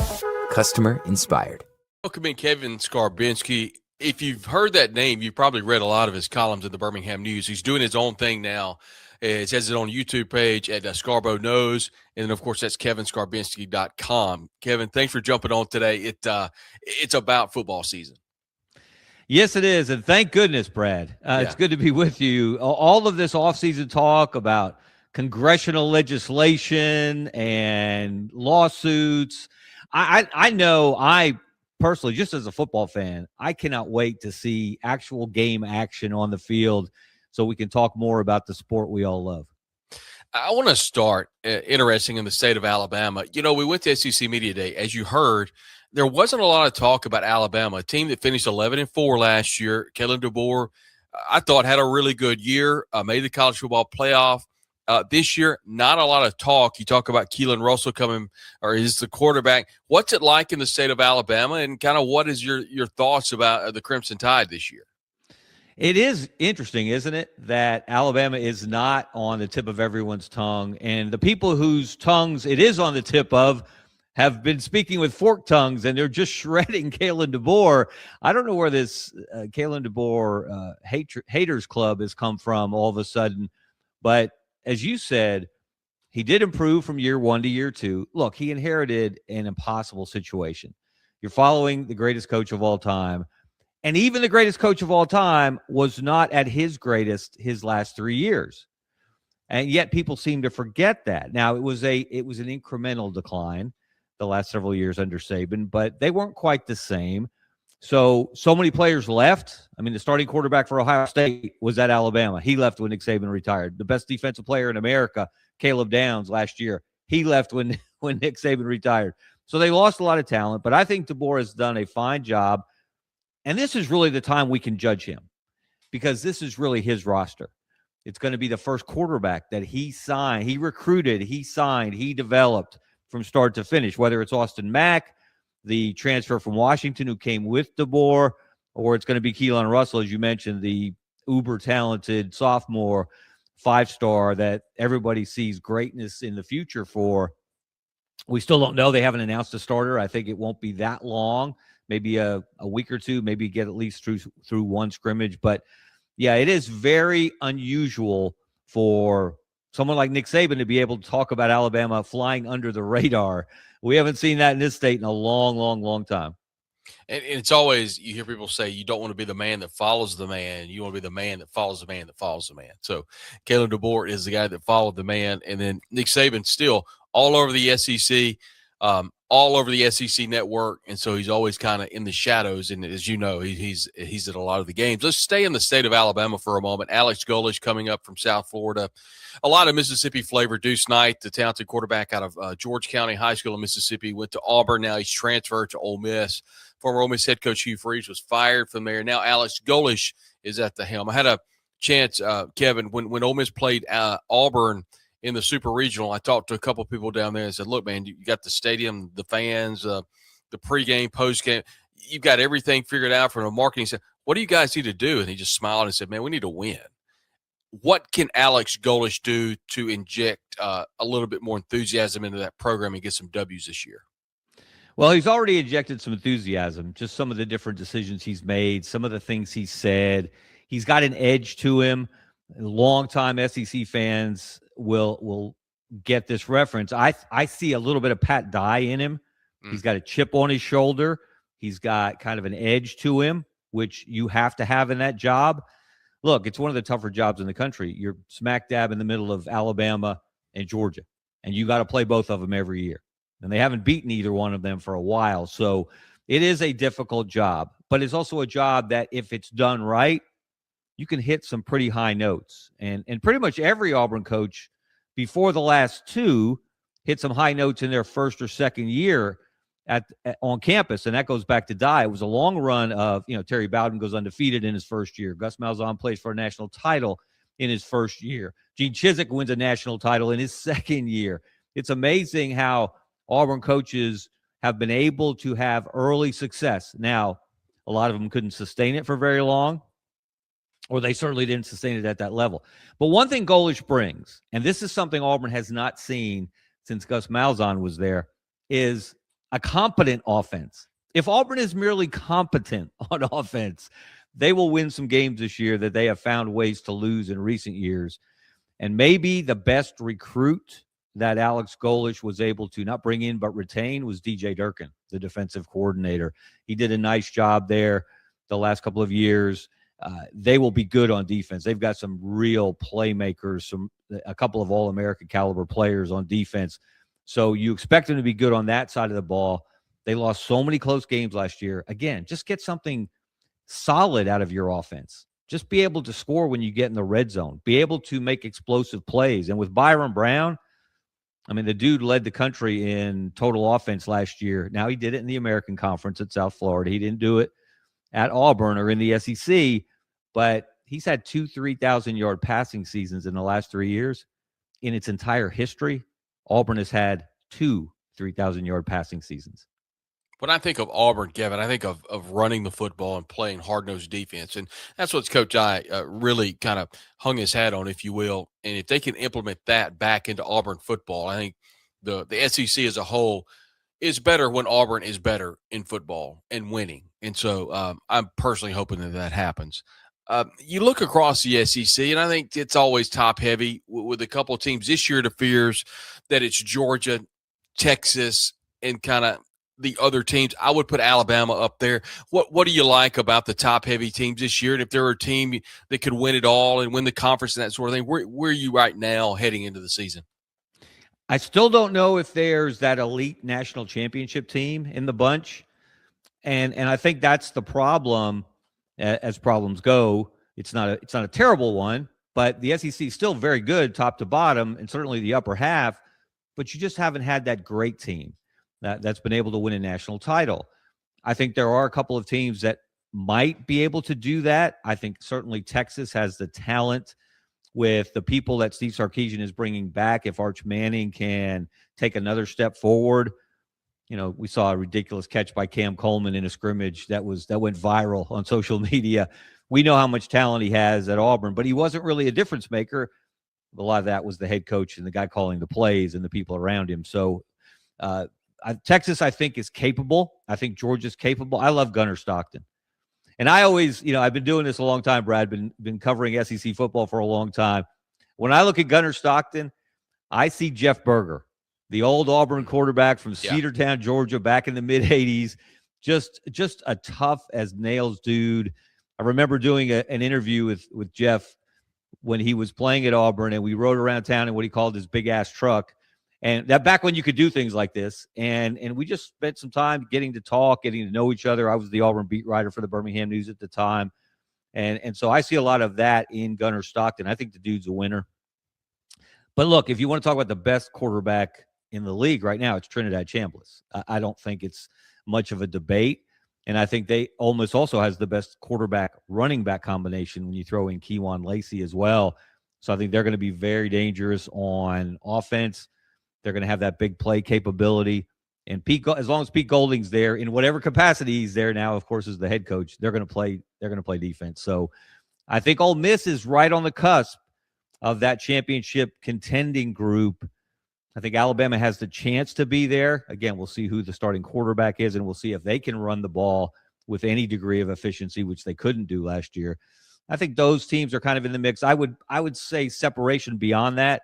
Customer inspired. Welcome in Kevin Scarbinsky. If you've heard that name, you've probably read a lot of his columns in the Birmingham News. He's doing his own thing now. It has it on YouTube page at Scarbo Knows. And then, of course, that's kevinscarbinsky.com. Kevin, thanks for jumping on today. It's about football season. Yes, it is. And thank goodness, Brad. It's good to be with you. All of this offseason talk about congressional legislation and lawsuits. I know I personally, just as a football fan, I cannot wait to see actual game action on the field so we can talk more about the sport we all love. I want to start interesting in the state of Alabama. You know, we went to SEC Media Day. As you heard, there wasn't a lot of talk about Alabama, a team that finished 11-4 last year. Kalen DeBoer, I thought, had a really good year, made the college football playoff. This year, not a lot of talk. You talk about Keelan Russell coming, or is the quarterback. What's it like in the state of Alabama, and kind of what is your thoughts about the Crimson Tide this year? It is interesting, isn't it, that Alabama is not on the tip of everyone's tongue, and the people whose tongues it is on the tip of have been speaking with forked tongues, and they're just shredding Kalen DeBoer. I don't know where this Kalen DeBoer haters club has come from all of a sudden, but as you said, he did improve from year one to year two. Look, he inherited an impossible situation. You're following the greatest coach of all time. And even the greatest coach of all time was not at his greatest his last 3 years. And yet people seem to forget that. Now, it was an incremental decline the last several years under Saban, but they weren't quite the same. So many players left. I mean, the starting quarterback for Ohio State was at Alabama. He left when Nick Saban retired. The best defensive player in America, Caleb Downs, last year, he left when Nick Saban retired. So they lost a lot of talent, but I think DeBoer has done a fine job. And this is really the time we can judge him, because this is really his roster. It's going to be the first quarterback that he signed, he recruited, he signed, he developed from start to finish, whether it's Austin Mack, the transfer from Washington who came with DeBoer, or it's going to be Keelan Russell, as you mentioned, the uber-talented sophomore five-star that everybody sees greatness in the future for. We still don't know. They haven't announced a starter. I think it won't be that long. Maybe a week or two, maybe get at least through one scrimmage. But, yeah, it is very unusual for someone like Nick Saban to be able to talk about Alabama flying under the radar. We haven't seen that in this state in a long, long, long time. And it's always, you hear people say, you don't want to be the man that follows the man. You want to be the man that follows the man that follows the man. So Kalen DeBoer is the guy that followed the man. And then Nick Saban still all over the SEC, all over the SEC network, and so he's always kind of in the shadows. And as you know, he's at a lot of the games. Let's stay in the state of Alabama for a moment. Alex Golesh coming up from South Florida. A lot of Mississippi flavor. Deuce Knight, the talented quarterback out of George County High School in Mississippi, went to Auburn. Now he's transferred to Ole Miss. Former Ole Miss head coach Hugh Freeze was fired from there. Now Alex Golesh is at the helm. I had a chance, Kevin, when Ole Miss played Auburn in the Super Regional, I talked to a couple of people down there and said, look, man, you got the stadium, the fans, the pregame, postgame. You've got everything figured out from a marketing side. What do you guys need to do? And he just smiled and said, man, we need to win. What can Alex Golesh do to inject a little bit more enthusiasm into that program and get some W's this year? Well, he's already injected some enthusiasm, just some of the different decisions he's made, some of the things he said. He's got an edge to him. Longtime SEC fans will get this reference. I see a little bit of Pat Dye in him. He's got a chip on his shoulder. He's got kind of an edge to him, which you have to have in that job. Look, it's one of the tougher jobs in the country. You're smack dab in the middle of Alabama and Georgia, and you got to play both of them every year. And they haven't beaten either one of them for a while. So it is a difficult job, but it's also a job that if it's done right, you can hit some pretty high notes. And pretty much every Auburn coach before the last two hit some high notes in their first or second year on campus. And that goes back to Dye. It was a long run of, Terry Bowden goes undefeated in his first year. Gus Malzahn plays for a national title in his first year. Gene Chizik wins a national title in his second year. It's amazing how Auburn coaches have been able to have early success. Now, a lot of them couldn't sustain it for very long, or they certainly didn't sustain it at that level. But one thing Golesh brings, and this is something Auburn has not seen since Gus Malzahn was there, is a competent offense. If Auburn is merely competent on offense, they will win some games this year that they have found ways to lose in recent years. And maybe the best recruit that Alex Golesh was able to not bring in but retain was DJ Durkin, the defensive coordinator. He did a nice job there the last couple of years. They will be good on defense. They've got some real playmakers, a couple of All-American caliber players on defense. So you expect them to be good on that side of the ball. They lost so many close games last year. Again, just get something solid out of your offense. just be able to score when you get in the red zone, be able to make explosive plays. And with Byron Brown, I mean, the dude led the country in total offense last year. Now he did it in the American Conference at South Florida. He didn't do it at Auburn or in the SEC, but he's had 2 3,000-yard passing seasons in the last 3 years. In its entire history, Auburn has had 2 3,000-yard passing seasons. When I think of Auburn, Kevin, I think of running the football and playing hard-nosed defense. And that's what Coach I really kind of hung his hat on, if you will. And if they can implement that back into Auburn football, I think the SEC as a whole is better when Auburn is better in football and winning. And so I'm personally hoping that happens. You look across the SEC, and I think it's always top-heavy with a couple of teams. This year it appears that it's Georgia, Texas, and kind of the other teams. I would put Alabama up there. What do you like about the top-heavy teams this year? And if there were a team that could win it all and win the conference and that sort of thing, where are you right now heading into the season? I still don't know if there's that elite national championship team in the bunch. And I think that's the problem as problems go. It's not a terrible one, but the SEC is still very good top to bottom and certainly the upper half, but you just haven't had that great team that's been able to win a national title. I think there are a couple of teams that might be able to do that. I think certainly Texas has the talent with the people that Steve Sarkisian is bringing back. If Arch Manning can take another step forward, you know, we saw a ridiculous catch by Cam Coleman in a scrimmage that went viral on social media. We know how much talent he has at Auburn, but he wasn't really a difference maker. A lot of that was the head coach and the guy calling the plays and the people around him. So Texas, I think, is capable. I think Georgia's capable. I love Gunnar Stockton. And I always, I've been doing this a long time, Brad, been covering SEC football for a long time. When I look at Gunnar Stockton, I see Jeff Berger, the old Auburn quarterback from Cedartown, Georgia, back in the mid-'80s, just a tough as nails dude. I remember doing an interview with Jeff when he was playing at Auburn, and we rode around town in what he called his big-ass truck. And that back when you could do things like this. And we just spent some time getting to talk, getting to know each other. I was the Auburn beat writer for the Birmingham News at the time. And so I see a lot of that in Gunnar Stockton. I think the dude's a winner. But look, if you want to talk about the best quarterback in the league right now, it's Trinidad Chambliss. I don't think it's much of a debate. And I think Ole Miss also has the best quarterback running back combination when you throw in Kejuan Lacey as well. So I think they're going to be very dangerous on offense. They're going to have that big play capability. And as long as Pete Golding's there in whatever capacity he's there now, of course, as the head coach, they're going to play defense. So I think Ole Miss is right on the cusp of that championship contending group. I think Alabama has the chance to be there. Again, we'll see who the starting quarterback is, and we'll see if they can run the ball with any degree of efficiency, which they couldn't do last year. I think those teams are kind of in the mix. I would say separation beyond that.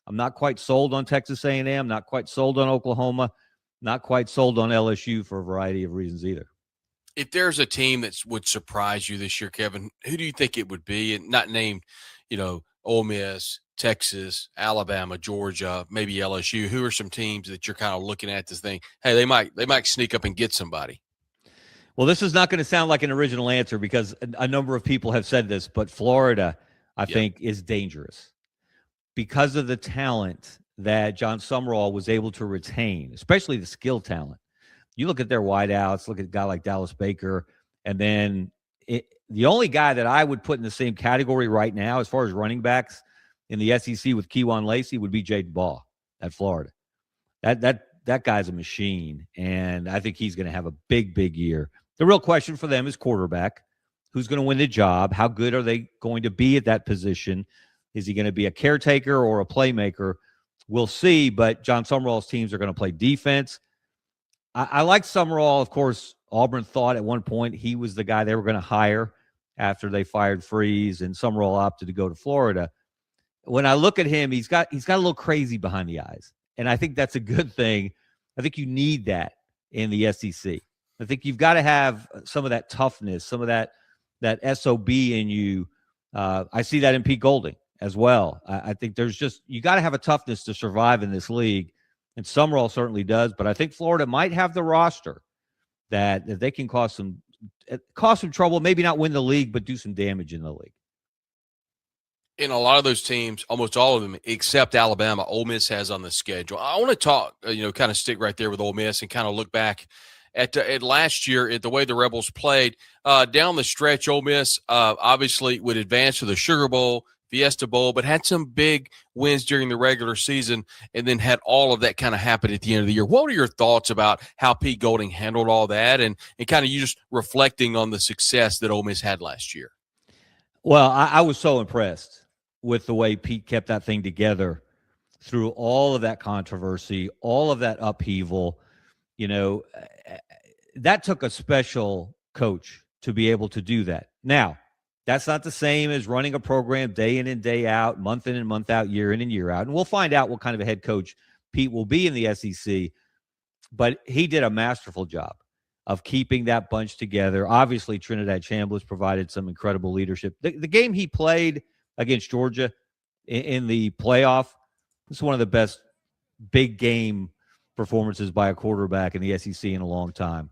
I'm not quite sold on Texas A&M, not quite sold on Oklahoma, not quite sold on LSU for a variety of reasons either. If there's a team that would surprise you this year, Kevin, who do you think it would be? And not named, Ole Miss, Texas, Alabama, Georgia, maybe LSU. Who are some teams that you're kind of looking at this thing? Hey, they might sneak up and get somebody. Well, this is not going to sound like an original answer because a number of people have said this, but Florida, I think, is dangerous because of the talent that John Summerall was able to retain, especially the skill talent. You look at their wideouts, look at a guy like Dallas Baker, and then the only guy that I would put in the same category right now as far as running backs in the SEC with Kejuan Lacey would be Jaden Baugh at Florida. That guy's a machine, and I think he's going to have a big, big year. The real question for them is quarterback. Who's going to win the job? How good are they going to be at that position? Is he going to be a caretaker or a playmaker? We'll see, but John Summerall's teams are going to play defense. I like Summerall. Of course, Auburn thought at one point he was the guy they were going to hire after they fired Freeze, and Summerall opted to go to Florida. When I look at him, he's got a little crazy behind the eyes, and I think that's a good thing. I think you need that in the SEC. I think you've got to have some of that toughness, some of that SOB in you. I see that in Pete Golding as well. I think you got to have a toughness to survive in this league, and Summerall certainly does. But I think Florida might have the roster that they can cause some cause some trouble, maybe not win the league, but do some damage in the league. In a lot of those teams, almost all of them, except Alabama, Ole Miss has on the schedule. I want to talk, kind of stick right there with Ole Miss and kind of look back at last year at the way the Rebels played. Down the stretch, Ole Miss obviously would advance to the Sugar Bowl, Fiesta Bowl, but had some big wins during the regular season and then had all of that kind of happen at the end of the year. What are your thoughts about how Pete Golding handled all that and kind of you just reflecting on the success that Ole Miss had last year? Well, I was so impressed with the way Pete kept that thing together through all of that controversy, all of that upheaval. That took a special coach to be able to do that. Now, that's not the same as running a program day in and day out, month in and month out, year in and year out. And we'll find out what kind of a head coach Pete will be in the SEC. But he did a masterful job of keeping that bunch together. Obviously, Trinidad Chambliss provided some incredible leadership. The game he played against Georgia in the playoff, it's one of the best big game performances by a quarterback in the SEC in a long time.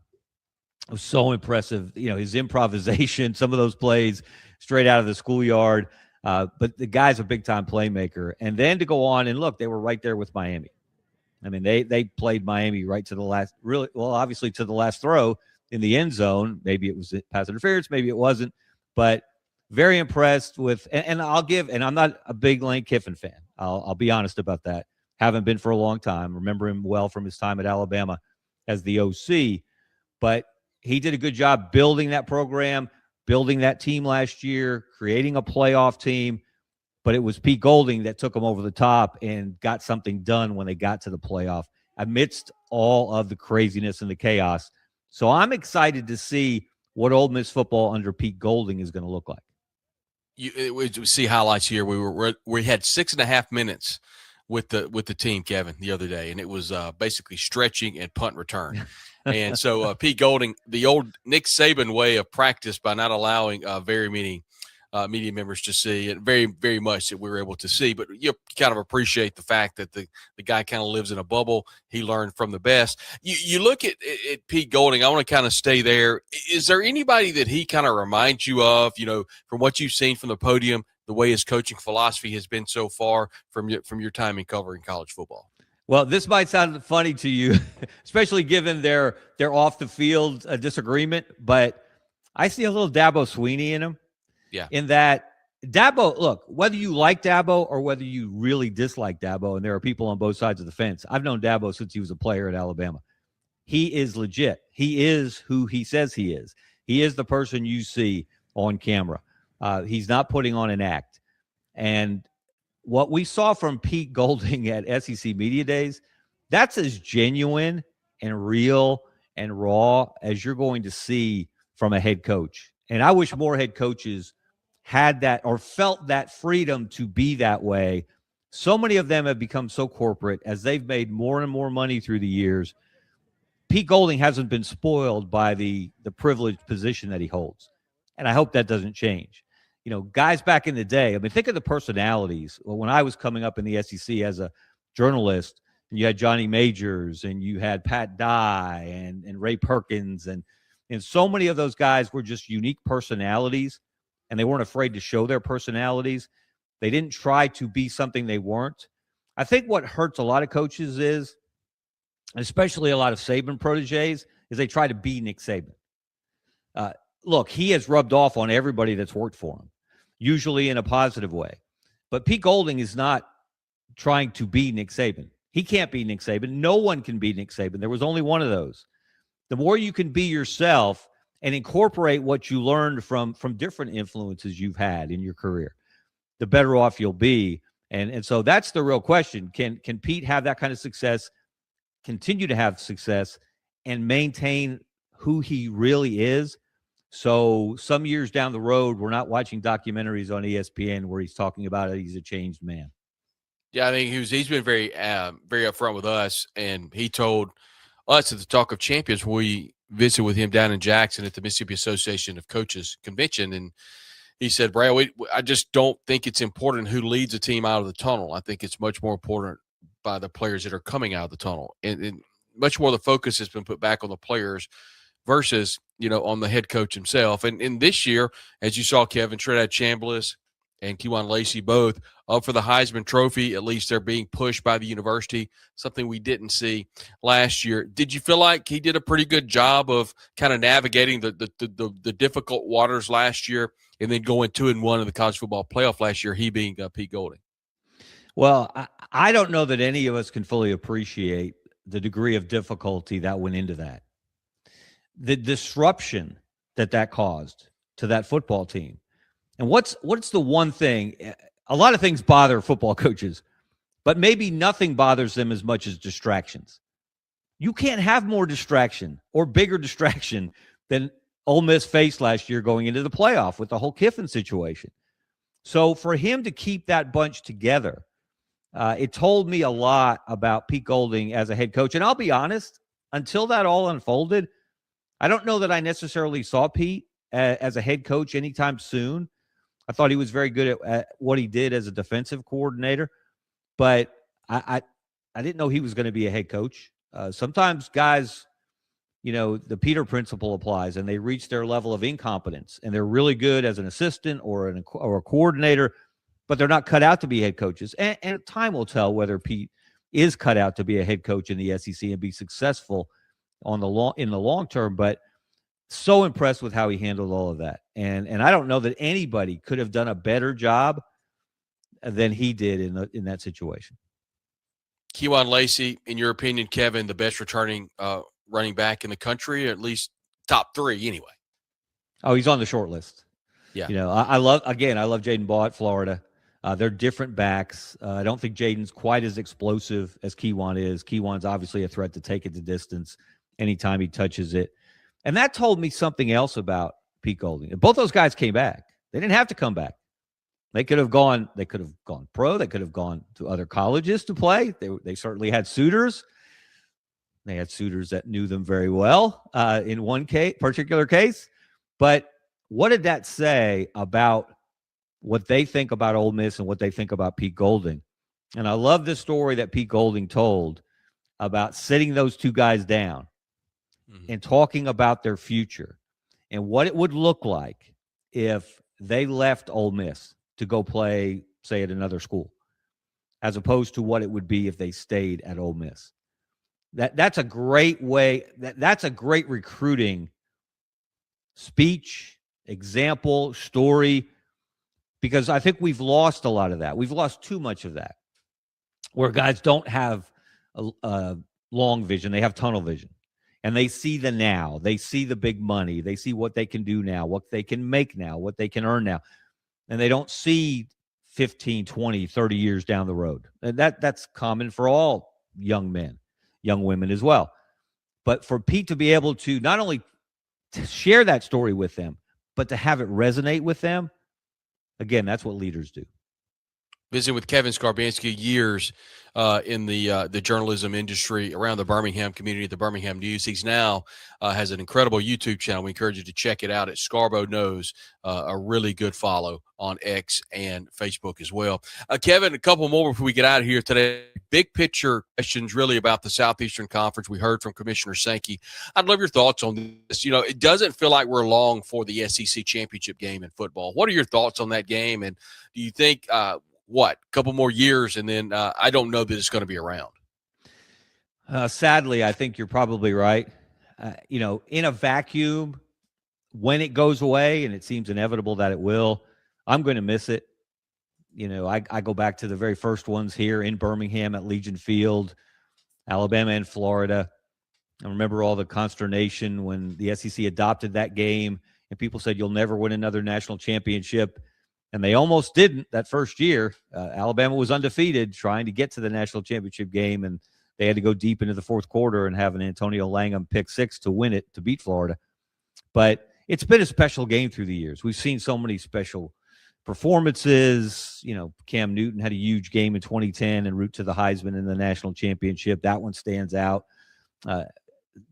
It was so impressive. His improvisation, some of those plays straight out of the schoolyard. But the guy's a big-time playmaker. And then to go on and look, they were right there with Miami. I mean, they played Miami right to the last, obviously to the last throw in the end zone. Maybe it was pass interference, maybe it wasn't. But very impressed with, and I'm not a big Lane Kiffin fan. I'll be honest about that. Haven't been for a long time. Remember him well from his time at Alabama as the OC. But he did a good job building that program, building that team last year, creating a playoff team. But it was Pete Golding that took them over the top and got something done when they got to the playoff amidst all of the craziness and the chaos. So I'm excited to see what Ole Miss football under Pete Golding is going to look like. We see highlights here. We had 6.5 minutes with the team, Kevin, the other day, and it was basically stretching and punt return. And so Pete Golding, the old Nick Saban way of practice by not allowing very many media members to see it, very, very much that we were able to see. But you kind of appreciate the fact that the guy kind of lives in a bubble. He learned from the best. You look at Pete Golding, I want to kind of stay there. Is there anybody that he kind of reminds you of, from what you've seen from the podium, the way his coaching philosophy has been so far from your time in covering college football? Well, this might sound funny to you, especially given their off the field disagreement, but I see a little Dabo Swinney in him. Yeah. In that Dabo, look, whether you like Dabo or whether you really dislike Dabo, and there are people on both sides of the fence. I've known Dabo since he was a player at Alabama. He is legit. He is who he says he is. He is the person you see on camera. He's not putting on an act. And what we saw from Pete Golding at SEC Media Days, that's as genuine and real and raw as you're going to see from a head coach. And I wish more head coaches had that or felt that freedom to be that way. So many of them have become so corporate as they've made more and more money through the years. Pete Golding hasn't been spoiled by the privileged position that he holds. And I hope that doesn't change. Guys back in the day, I mean, think of the personalities. Well, when I was coming up in the SEC as a journalist, and you had Johnny Majors and you had Pat Dye and Ray Perkins, and so many of those guys were just unique personalities, and they weren't afraid to show their personalities. They didn't try to be something they weren't. I think what hurts a lot of coaches is, especially a lot of Saban proteges, is they try to be Nick Saban. Look, he has rubbed off on everybody that's worked for him, usually in a positive way. But Pete Golding is not trying to be Nick Saban. He can't be Nick Saban. No one can be Nick Saban. There was only one of those. The more you can be yourself and incorporate what you learned from different influences you've had in your career, the better off you'll be. And so that's the real question. Can Pete have that kind of success, continue to have success, and maintain who he really is? So some years down the road, we're not watching documentaries on ESPN where he's talking about it. He's a changed man. Yeah, I think he's been very upfront with us, and he told us at the Talk of Champions when we visited with him down in Jackson at the Mississippi Association of Coaches convention, and he said, Brad, I just don't think it's important who leads a team out of the tunnel. I think it's much more important by the players that are coming out of the tunnel, and much more the focus has been put back on the players versus on the head coach himself. And this year, as you saw, Kevin, Trinidad Chambliss and Kewan Lacey both up for the Heisman Trophy. At least they're being pushed by the university, something we didn't see last year. Did you feel like he did a pretty good job of kind of navigating the difficult waters last year and then going 2-1 in the college football playoff last year, he being Pete Golding? Well, I don't know that any of us can fully appreciate the degree of difficulty that went into that. The disruption that caused to that football team. And what's the one thing? A lot of things bother football coaches, but maybe nothing bothers them as much as distractions. You can't have more distraction or bigger distraction than Ole Miss faced last year going into the playoff with the whole Kiffin situation. So for him to keep that bunch together, it told me a lot about Pete Golding as a head coach. And I'll be honest, until that all unfolded, I don't know that I necessarily saw Pete as a head coach anytime soon. I thought he was very good at what he did as a defensive coordinator, but I didn't know he was going to be a head coach. Sometimes guys, the Peter principle applies, and they reach their level of incompetence, and they're really good as an assistant or a coordinator, but they're not cut out to be head coaches. And time will tell whether Pete is cut out to be a head coach in the SEC and be successful in the long term. But so impressed with how he handled all of that. And I don't know that anybody could have done a better job than he did in that situation. Kewan Lacey, in your opinion, Kevin, the best returning running back in the country, or at least top 3 anyway? Oh, he's on the short list. Yeah. I love Jaden Baugh at Florida. They're different backs. I don't think Jaden's quite as explosive as Kewan is. Kewan's obviously a threat to take it to distance anytime he touches it. And that told me something else about Pete Golding. Both those guys came back. They didn't have to come back. They could have gone pro. They could have gone to other colleges to play. They certainly had suitors. They had suitors that knew them very well in one particular case. But what did that say about what they think about Ole Miss and what they think about Pete Golding? And I love this story that Pete Golding told about sitting those two guys down and talking about their future and what it would look like if they left Ole Miss to go play, say, at another school, as opposed to what it would be if they stayed at Ole Miss. That's a great way. That's a great recruiting speech, example, story, because I think we've lost a lot of that. We've lost too much of that, where guys don't have a long vision. They have tunnel vision. And they see the now. They see the big money. They see what they can do now, what they can make now, what they can earn now. And they don't see 15, 20, 30 years down the road. And that's common for all young men, young women as well. But for Pete to be able to not only to share that story with them, but to have it resonate with them, again, that's what leaders do. Visiting with Kevin Scarbinsky, years in the journalism industry around the Birmingham community, the Birmingham News. He's now has an incredible YouTube channel. We encourage you to check it out at Scarbo Knows, a really good follow on X and Facebook as well. Kevin, a couple more before we get out of here today. Big picture questions really about the Southeastern Conference. We heard from Commissioner Sankey. I'd love your thoughts on this. It doesn't feel like we're long for the SEC championship game in football. What are your thoughts on that game? And do you think a couple more years, and then I don't know that it's going to be around? Sadly, I think you're probably right. In a vacuum, when it goes away, and it seems inevitable that it will, I'm going to miss it. I go back to the very first ones here in Birmingham at Legion Field, Alabama and Florida. I remember all the consternation when the SEC adopted that game, and people said, you'll never win another national championship. And they almost didn't that first year. Alabama was undefeated trying to get to the national championship game, and they had to go deep into the fourth quarter and have an Antonio Langham pick six to win it, to beat Florida. But it's been a special game through the years. We've seen so many special performances. Cam Newton had a huge game in 2010 en route to the Heisman in the national championship. That one stands out.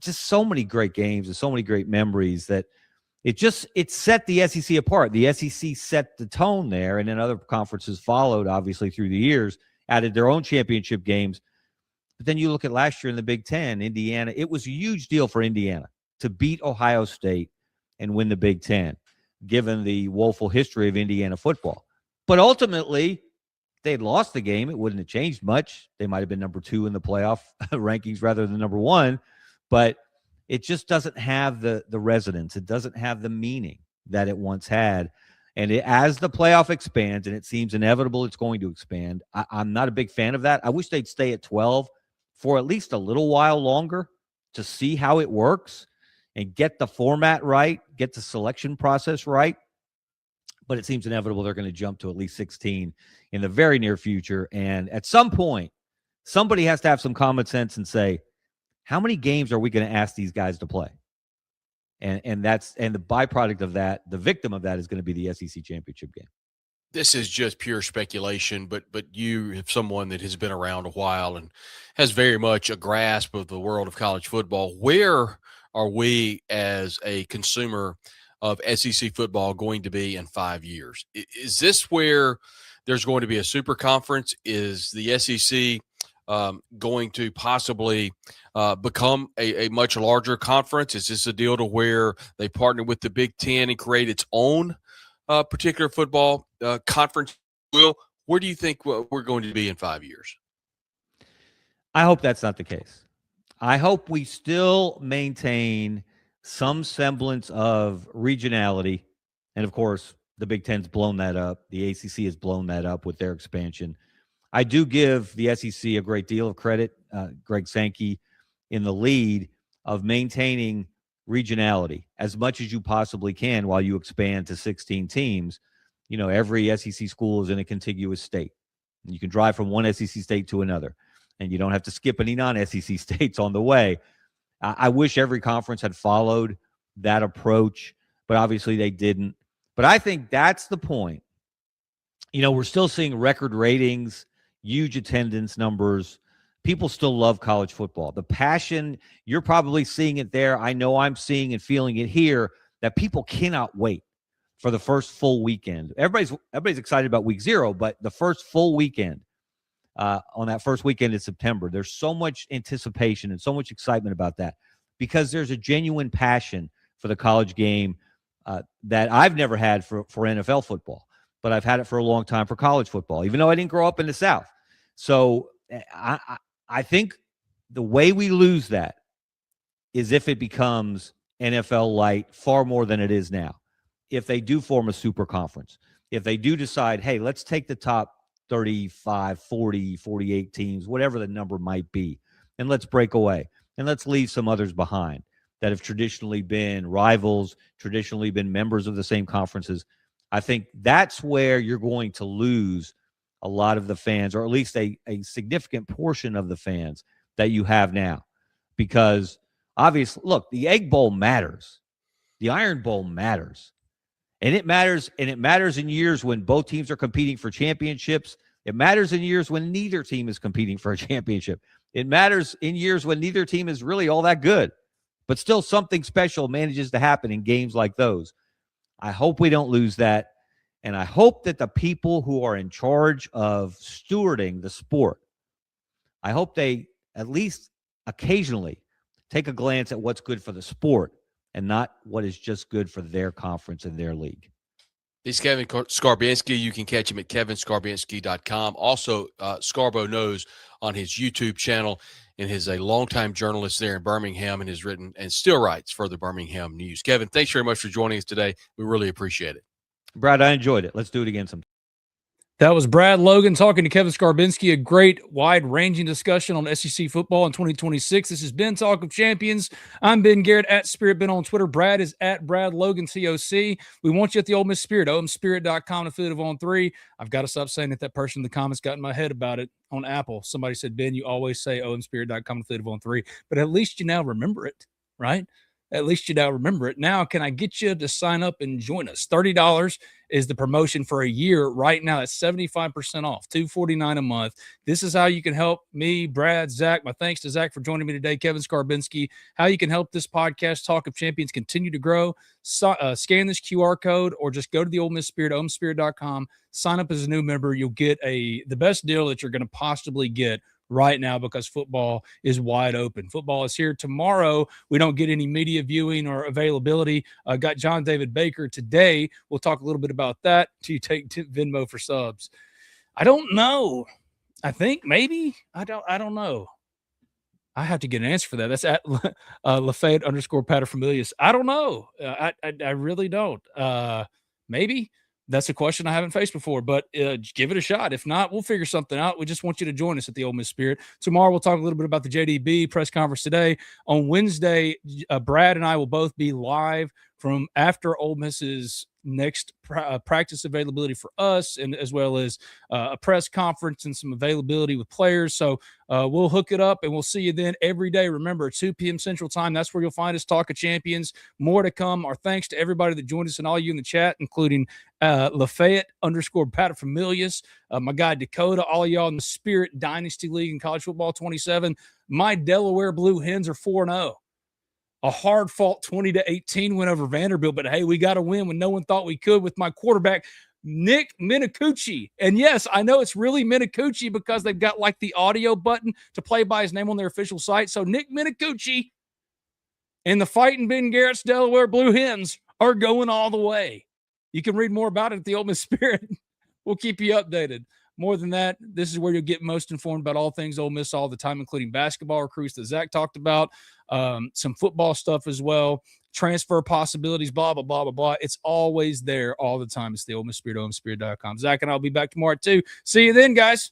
Just so many great games and so many great memories that it set the SEC apart. The SEC set the tone there, and then other conferences followed, obviously, through the years, added their own championship games. But then you look at last year in the Big Ten, Indiana. It was a huge deal for Indiana to beat Ohio State, and win the Big Ten, given the woeful history of Indiana football. But ultimately, if they'd lost the game, it wouldn't have changed much. They might have been number 2 in the playoff rankings rather than number 1, but it just doesn't have the resonance. It doesn't have the meaning that it once had. And as the playoff expands, and it seems inevitable it's going to expand, I'm not a big fan of that. I wish they'd stay at 12 for at least a little while longer to see how it works and get the format right, get the selection process right. But it seems inevitable they're going to jump to at least 16 in the very near future. And at some point, somebody has to have some common sense and say, how many games are we going to ask these guys to play? And the byproduct of that, the victim of that, is going to be the SEC championship game. This is just pure speculation, but you have someone that has been around a while and has very much a grasp of the world of college football. Where are we as a consumer of SEC football going to be in 5 years? Is this where there's going to be a super conference? Is the SEC going to possibly become a much larger conference? Is this a deal to where they partner with the Big Ten and create its own particular football conference? Where do you think we're going to be in 5 years? I hope that's not the case. I hope we still maintain some semblance of regionality. And of course, the Big Ten's blown that up. The ACC has blown that up with their expansion. I do give the SEC a great deal of credit, Greg Sankey in the lead of maintaining regionality as much as you possibly can while you expand to 16 teams. You know, every SEC school is in a contiguous state. You can drive from one SEC state to another, and you don't have to skip any non-SEC states on the way. I wish every conference had followed that approach, but obviously they didn't. But I think that's the point. You know, we're still seeing record ratings, huge attendance numbers. People still love college football. The passion, you're probably seeing it there. I know I'm seeing and feeling it here, that people cannot wait for the first full weekend. Everybody's excited about week 0, but the first full weekend, on that first weekend in September, there's so much anticipation and so much excitement about that because there's a genuine passion for the college game that I've never had for NFL football, but I've had it for a long time for college football, even though I didn't grow up in the South. So I think the way we lose that is if it becomes NFL light far more than it is now. If they do form a super conference, if they do decide, hey, let's take the top 35, 40, 48 teams, whatever the number might be, and let's break away and let's leave some others behind that have traditionally been rivals, traditionally been members of the same conferences. I think that's where you're going to lose a lot of the fans, or at least a significant portion of the fans that you have now. Because obviously, look, the Egg Bowl matters. The Iron Bowl matters. And it matters in years when both teams are competing for championships. It matters in years when neither team is competing for a championship. It matters in years when neither team is really all that good. But still something special manages to happen in games like those. I hope we don't lose that. And I hope that the people who are in charge of stewarding the sport, I hope they at least occasionally take a glance at what's good for the sport and not what is just good for their conference and their league. He's Kevin Scarbinsky. You can catch him at kevinscarbinsky.com. Also, Scarbo Knows on his YouTube channel, and is a longtime journalist there in Birmingham and has written and still writes for the Birmingham News. Kevin, thanks very much for joining us today. We really appreciate it. Brad, I enjoyed it. Let's do it again sometime. That was Brad Logan talking to Kevin Scarbinsky, a great wide-ranging discussion on SEC football in 2026. This has been Talk of Champions. I'm Ben Garrett at Spirit Ben on Twitter. Brad is at Brad Logan TOC. We want you at the Ole Miss Spirit, omspirit.com, affiliate of On3. I've got to stop saying that person in the comments got in my head about it on Apple. Somebody said, Ben, you always say omspirit.com, affiliate of On3, but at least you now remember it, right? At least you now remember it. Now, can I get you to sign up and join us? $30 is the promotion for a year right now. That's 75% off, $249 a month. This is how you can help me, Brad, Zach. My thanks to Zach for joining me today, Kevin Scarbinsky. How you can help this podcast, Talk of Champions, continue to grow. Scan this QR code or just go to the Ole Miss Spirit, omspirit.com. Sign up as a new member. You'll get the best deal that you're going to possibly get right now because football is wide open. Football is here tomorrow. We don't get any media viewing or availability. Got John David Baker today. We'll talk a little bit about that. Do you take Venmo for subs? I don't know. I think maybe. I don't know. I have to get an answer for that. That's at Lafayette _paterfamilias. I don't know. I really don't. Maybe. That's a question I haven't faced before, but give it a shot. If not, we'll figure something out. We just want you to join us at the Ole Miss Spirit. Tomorrow, we'll talk a little bit about the JDB press conference today. On Wednesday, Brad and I will both be live from after Ole Miss's next practice availability for us, and as well as a press conference and some availability with players. So we'll hook it up, and we'll see you then every day. Remember, 2 p.m. Central Time. That's where you'll find us. Talk of Champions. More to come. Our thanks to everybody that joined us and all you in the chat, including Lafayette _paterfamilias, my guy Dakota, all y'all in the Spirit Dynasty League in College Football 27. My Delaware Blue Hens are 4-0. A hard-fought 20-18 win over Vanderbilt, but hey, we got a win when no one thought we could with my quarterback, Nick Minicucci. And yes, I know it's really Minicucci because they've got like the audio button to play by his name on their official site. So Nick Minicucci and the Fighting Ben Garrett's Delaware Blue Hens are going all the way. You can read more about it at the Ole Miss Spirit. We'll keep you updated. More than that, this is where you'll get most informed about all things Ole Miss all the time, including basketball recruits that Zach talked about, some football stuff as well, transfer possibilities, blah, blah, blah, blah, blah. It's always there all the time. It's the Ole Miss Spirit, OleMissSpirit.com. Zach and I'll be back tomorrow at 2. See you then, guys.